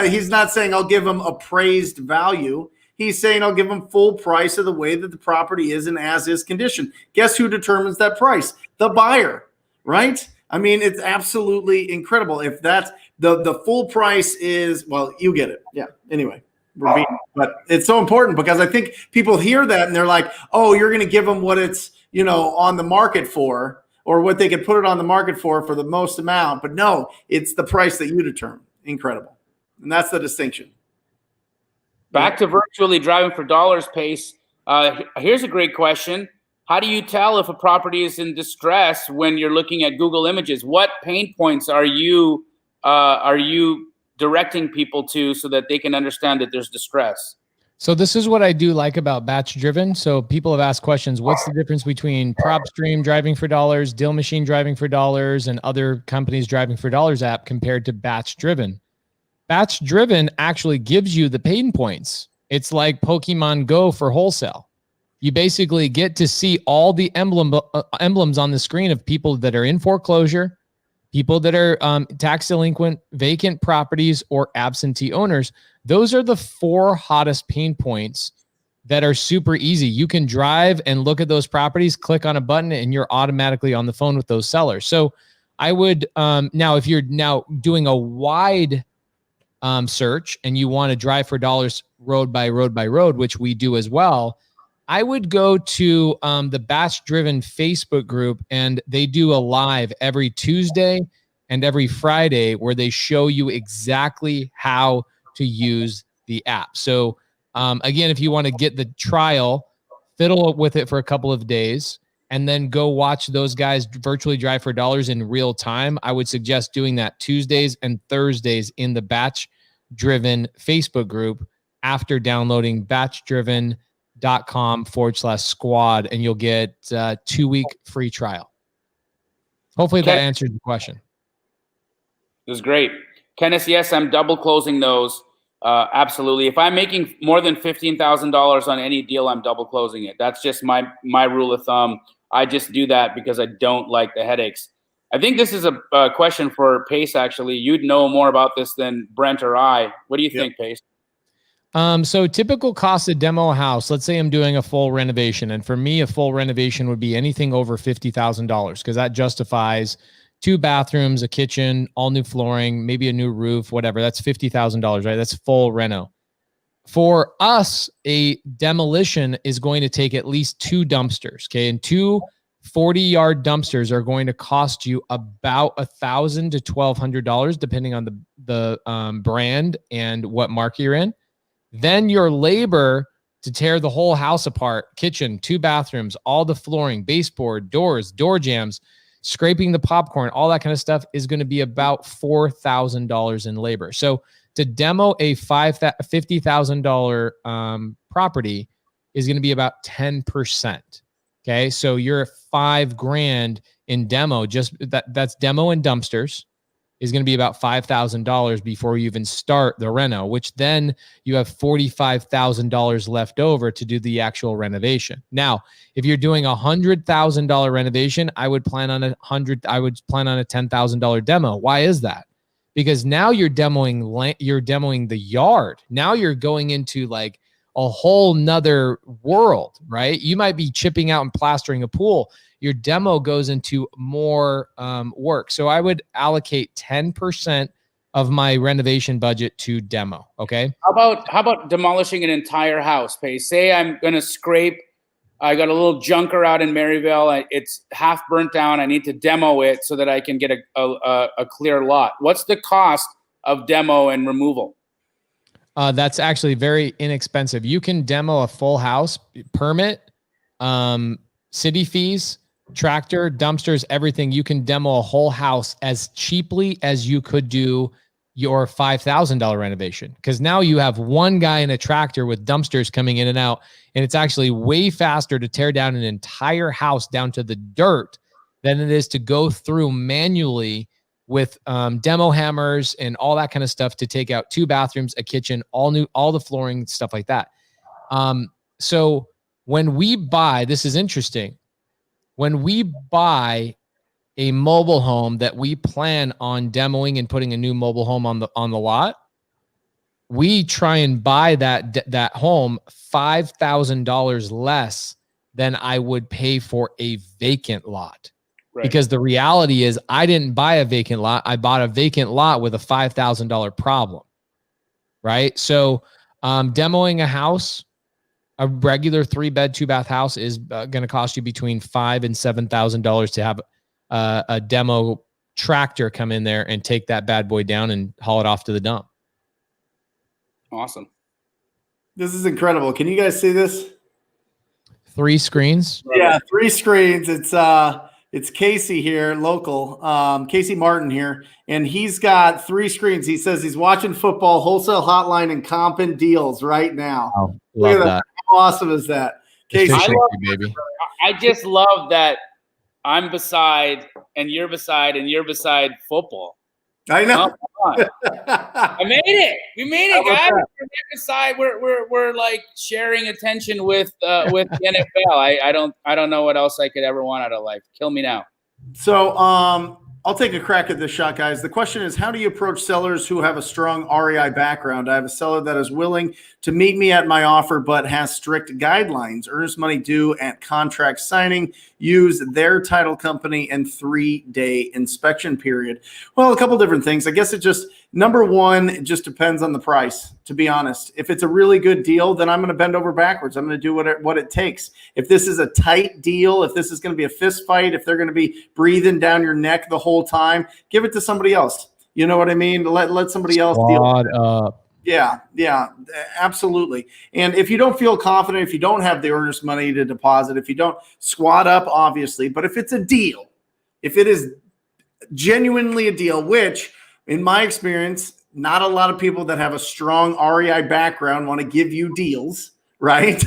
He's not saying I'll give him appraised value. He's saying I'll give him full price of the way that the property is in as is condition. Guess who determines that price? The buyer, right? I mean, it's absolutely incredible. If that's the full price is, well, you get it. Yeah. Anyway, but it's so important because I think people hear that and they're like, oh, you're going to give them what it's, on the market for, or what they could put it on the market for the most amount. But no, it's the price that you determine. Incredible. And that's the distinction. Back to virtually driving for dollars, Pace. Here's a great question. How do you tell if a property is in distress when you're looking at Google Images? What pain points are you directing people to so that they can understand that there's distress? So this is what I do like about batch driven. So people have asked questions. What's the difference between PropStream driving for dollars, Deal Machine driving for dollars, and other companies driving for dollars app compared to batch driven? Batch driven actually gives you the pain points. It's like Pokemon Go for wholesale. You basically get to see all the emblems on the screen of people that are in foreclosure, people that are tax delinquent, vacant properties, or absentee owners. Those are the 4 hottest pain points that are super easy. You can drive and look at those properties, click on a button, and you're automatically on the phone with those sellers. So I would, now if you're now doing a wide search and you want to drive for dollars road by road by road, which we do as well, I would go to the Batch Driven Facebook group, and they do a live every Tuesday and every Friday where they show you exactly how to use the app. So again, if you want to get the trial, fiddle with it for a couple of days, and then go watch those guys virtually drive for dollars in real time, I would suggest doing that Tuesdays and Thursdays in the Batch Driven Facebook group after downloading batchdriven.com/squad, and you'll get a 2-week free trial. Hopefully that answered the question. It was great. Kenneth, yes, I'm double closing those. Absolutely. If I'm making more than $15,000 on any deal, I'm double closing it. That's just my rule of thumb. I just do that because I don't like the headaches. I think this is a question for Pace, actually. You'd know more about this than Brent or I. What do you think, Pace? So typical cost to demo a house, let's say I'm doing a full renovation. And for me, a full renovation would be anything over $50,000 because that justifies 2 bathrooms, a kitchen, all new flooring, maybe a new roof, whatever. That's $50,000, right? That's full reno. For us, a demolition is going to take at least 2 dumpsters, okay? And 2 40-yard dumpsters are going to cost you about $1,000 to $1,200, depending on the brand and what market you're in. Then your labor to tear the whole house apart, kitchen, 2 bathrooms, all the flooring, baseboard, doors, door jambs, scraping the popcorn, all that kind of stuff is going to be about $4,000 in labor. So to demo a $50,000 property is going to be about 10%. Okay, so you're $5,000 in demo. Just that's demo and dumpsters is going to be about $5,000 before you even start the reno, which then you have $45,000 left over to do the actual renovation. Now, if you're doing $100,000 renovation, I would plan on a $10,000 demo. Why is that? Because now you're demoing the yard. Now you're going into like a whole nother world, right? You might be chipping out and plastering a pool. Your demo goes into more work. So I would allocate 10% of my renovation budget to demo. Okay. How about demolishing an entire house? Say I'm going to scrape. I got a little junker out in Maryville. It's half burnt down. I need to demo it so that I can get a clear lot. What's the cost of demo and removal? That's actually very inexpensive. You can demo a full house, permit, city fees, tractor, dumpsters, everything. You can demo a whole house as cheaply as you could do your $5,000 renovation. Because now you have one guy in a tractor with dumpsters coming in and out. And it's actually way faster to tear down an entire house down to the dirt than it is to go through manually with demo hammers and all that kind of stuff to take out 2 bathrooms, a kitchen, all the flooring, stuff like that. So when we buy, this is interesting. When we buy a mobile home that we plan on demoing and putting a new mobile home on the lot, we try and buy that home $5,000 less than I would pay for a vacant lot. Right. Because the reality is I didn't buy a vacant lot. I bought a vacant lot with a $5,000 problem. Right. So demoing a house, a regular 3-bed, 2-bath house is going to cost you between $5,000 and $7,000 to have a demo tractor come in there and take that bad boy down and haul it off to the dump. Awesome. This is incredible. Can you guys see this? 3 screens. Yeah, 3 screens. It's Casey here, local, Casey Martin here, and he's got 3 screens. He says he's watching football, Wholesale Hotline, and Compin deals right now. Oh, love that. How awesome is that? Casey, baby. I just love that I'm beside and you're beside football. I know. I made it. We made it, guys. We're beside. We're like sharing attention with the NFL. I don't know what else I could ever want out of life. Kill me now. So I'll take a crack at this shot, guys. The question is, how do you approach sellers who have a strong REI background? I have a seller that is willing to meet me at my offer, but has strict guidelines. Earnest money due at contract signing. Use their title company and 3-day inspection period. Well, a couple different things. I guess it just, number one, it just depends on the price, to be honest. If it's a really good deal, then I'm going to bend over backwards. I'm going to do what it takes. If this is a tight deal, if this is going to be a fist fight, if they're going to be breathing down your neck the whole time, give it to somebody else. You know what I mean? Let somebody else deal with it. Yeah, absolutely. And if you don't feel confident, if you don't have the earnest money to deposit, if you don't squat up, obviously, but if it's a deal, if it is genuinely a deal, which in my experience, not a lot of people that have a strong REI background want to give you deals, right?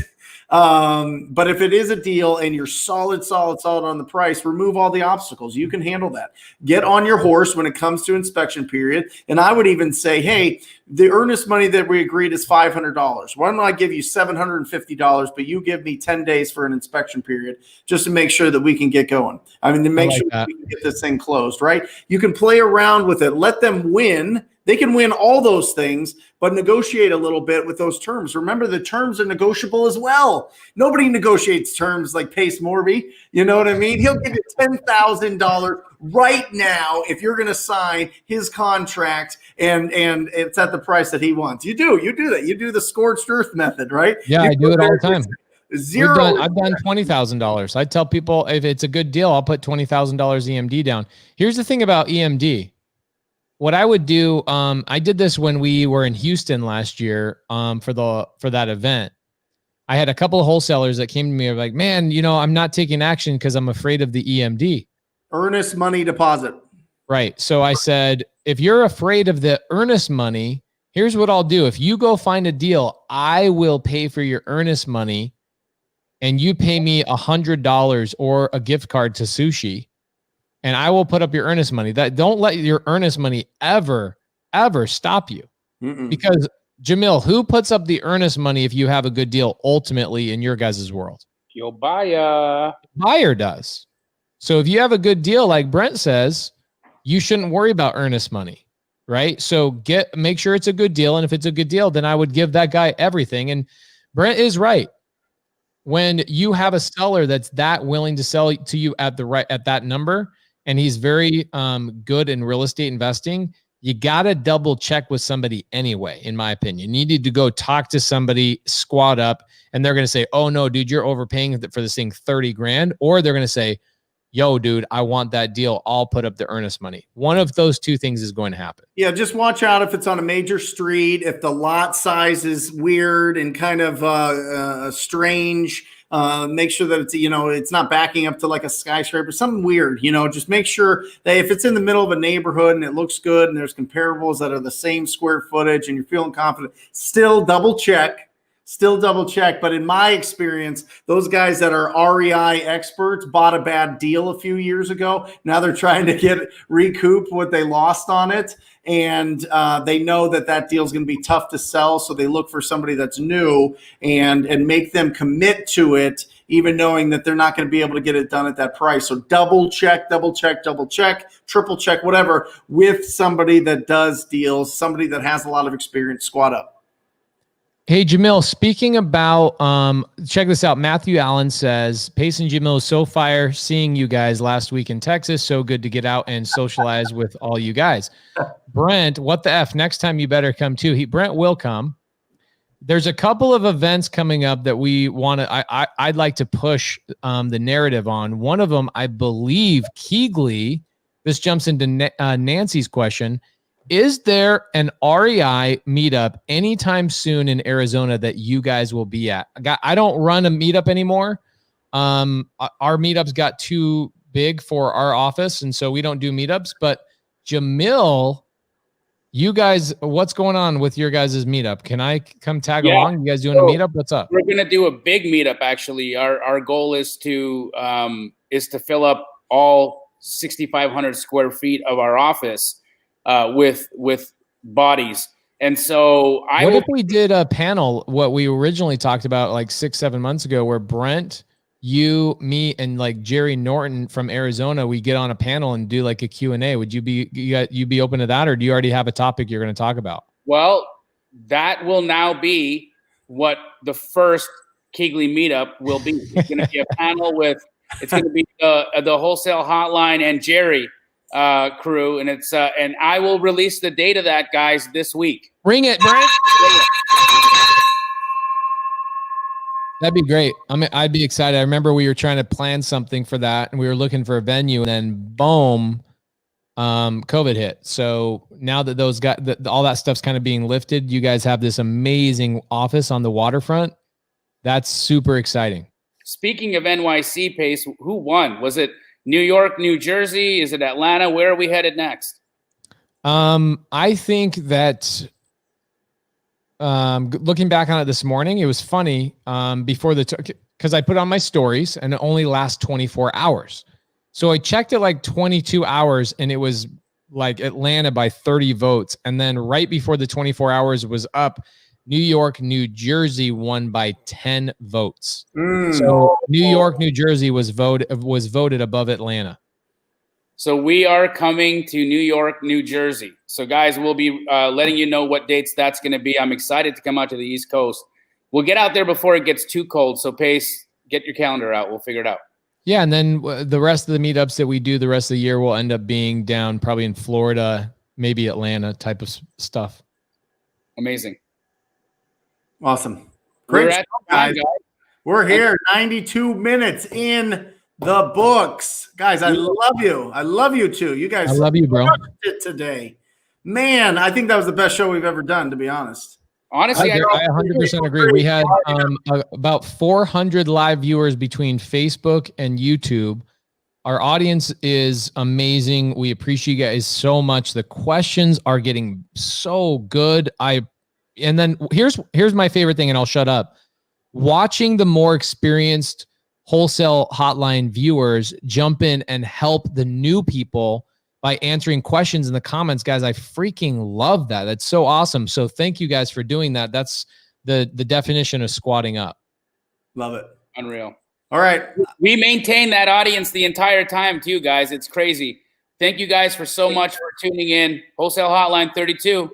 But if it is a deal and you're solid on the price, remove all the obstacles. You can handle that. Get on your horse when it comes to inspection period. And I would even say, hey, the earnest money that we agreed is $500. Why don't I give you $750, but you give me 10 days for an inspection period just to make sure that we can get going. I mean, to make sure that we can get this thing closed, right? You can play around with it. Let them win. They can win all those things, but negotiate a little bit with those terms. Remember, the terms are negotiable as well. Nobody negotiates terms like Pace Morby. You know what I mean? He'll give you $10,000 right now if you're going to sign his contract, and it's at the price that he wants. You do that. You do the scorched earth method, right? Yeah, I do it all the time. I've done $20,000. I tell people if it's a good deal, I'll put $20,000 EMD down. Here's the thing about EMD. What I would do, I did this when we were in Houston last year for that event. I had a couple of wholesalers that came to me and were like, man, I'm not taking action because I'm afraid of the EMD. Earnest money deposit. Right. So I said, if you're afraid of the earnest money, here's what I'll do. If you go find a deal, I will pay for your earnest money and you pay me $100 or a gift card to sushi. And I will put up your earnest money. Don't let your earnest money ever stop you. Because Jamil, who puts up the earnest money if you have a good deal ultimately in your guys' world? Your buyer. Buyer does. So if you have a good deal, like Brent says, you shouldn't worry about earnest money, right? So make sure it's a good deal. And if it's a good deal, then I would give that guy everything. And Brent is right. When you have a seller that's that willing to sell to you at that number, and he's very good in real estate investing, you got to double check with somebody anyway, in my opinion. You need to go talk to somebody, squat up, and they're going to say, oh, no, dude, you're overpaying for this thing $30,000. Or they're going to say, yo, dude, I want that deal. I'll put up the earnest money. One of those two things is going to happen. Yeah, just watch out if it's on a major street, if the lot size is weird and kind of strange. Make sure that it's not backing up to like a skyscraper, something weird, just make sure that if it's in the middle of a neighborhood and it looks good and there's comparables that are the same square footage and you're feeling confident, still double check. But in my experience, those guys that are REI experts bought a bad deal a few years ago. Now they're trying to recoup what they lost on it. And they know that deal is going to be tough to sell. So they look for somebody that's new and make them commit to it, even knowing that they're not going to be able to get it done at that price. So double check, triple check, whatever, with somebody that does deals, somebody that has a lot of experience. Squat up. Hey, Jamil, speaking about, check this out. Matthew Allen says, Pace and Jamil is so fire seeing you guys last week in Texas. So good to get out and socialize with all you guys. Brent, what the F? Next time you better come too. Brent will come. There's a couple of events coming up that we want to, I'd like to push the narrative on. One of them, I believe, Keegley, this jumps into Nancy's question. Is there an REI meetup anytime soon in Arizona that you guys will be at? I don't run a meetup anymore. Our meetups got too big for our office, and so we don't do meetups. But Jamil, you guys, what's going on with your guys' meetup? Can I come tag along? You guys doing a meetup? What's up? We're gonna do a big meetup. Actually, our goal is to fill up all 6,500 square feet of our office with bodies. And so what if we did a panel, what we originally talked about like 6-7 months ago, where Brent, you, me, and like Jerry Norton from Arizona, we get on a panel and do like a Q&A. Would you be open to that, or do you already have a topic you're going to talk about? Well, that will now be what the first Keegley meetup will be. It's going to be a panel it's going to be the Wholesale Hotline and Jerry crew, and it's and I will release the date of that, guys, this week. Bring it, Brent. That'd be great. I mean, I'd be excited. I remember we were trying to plan something for that, and we were looking for a venue, and then boom, COVID hit. So now that those guys, all that stuff's kind of being lifted, you guys have this amazing office on the waterfront. That's super exciting. Speaking of NYC, Pace, who won? Was it New York, New Jersey? Is it Atlanta? Where are we headed next? I think that looking back on it this morning, it was funny before because I put on my stories and it only lasts 24 hours. So I checked it like 22 hours and it was like Atlanta by 30 votes. And then right before the 24 hours was up, New York, New Jersey won by 10 votes. So New York, New Jersey was voted above Atlanta. So we are coming to New York, New Jersey. So guys, we'll be letting you know what dates that's going to be. I'm excited to come out to the East Coast. We'll get out there before it gets too cold. So Pace, get your calendar out. We'll figure it out. Yeah, and then the rest of the meetups that we do the rest of the year will end up being down probably in Florida, maybe Atlanta type of stuff. Amazing. Awesome. Great stuff, guys. We're here 92 minutes in the books. Guys, I love you. I love you too. You guys, I love you, bro. Today. Man, I think that was the best show we've ever done, to be honest. Honestly, I 100% agree. We had about 400 live viewers between Facebook and YouTube. Our audience is amazing. We appreciate you guys so much. The questions are getting so good. And then here's my favorite thing, and I'll shut up. Watching the more experienced Wholesale Hotline viewers jump in and help the new people by answering questions in the comments, guys. I freaking love that. That's so awesome. So thank you guys for doing that. That's the definition of squatting up. Love it. Unreal. All right. We maintain that audience the entire time too, guys. It's crazy. Thank you guys for so much for tuning in. Wholesale Hotline 32.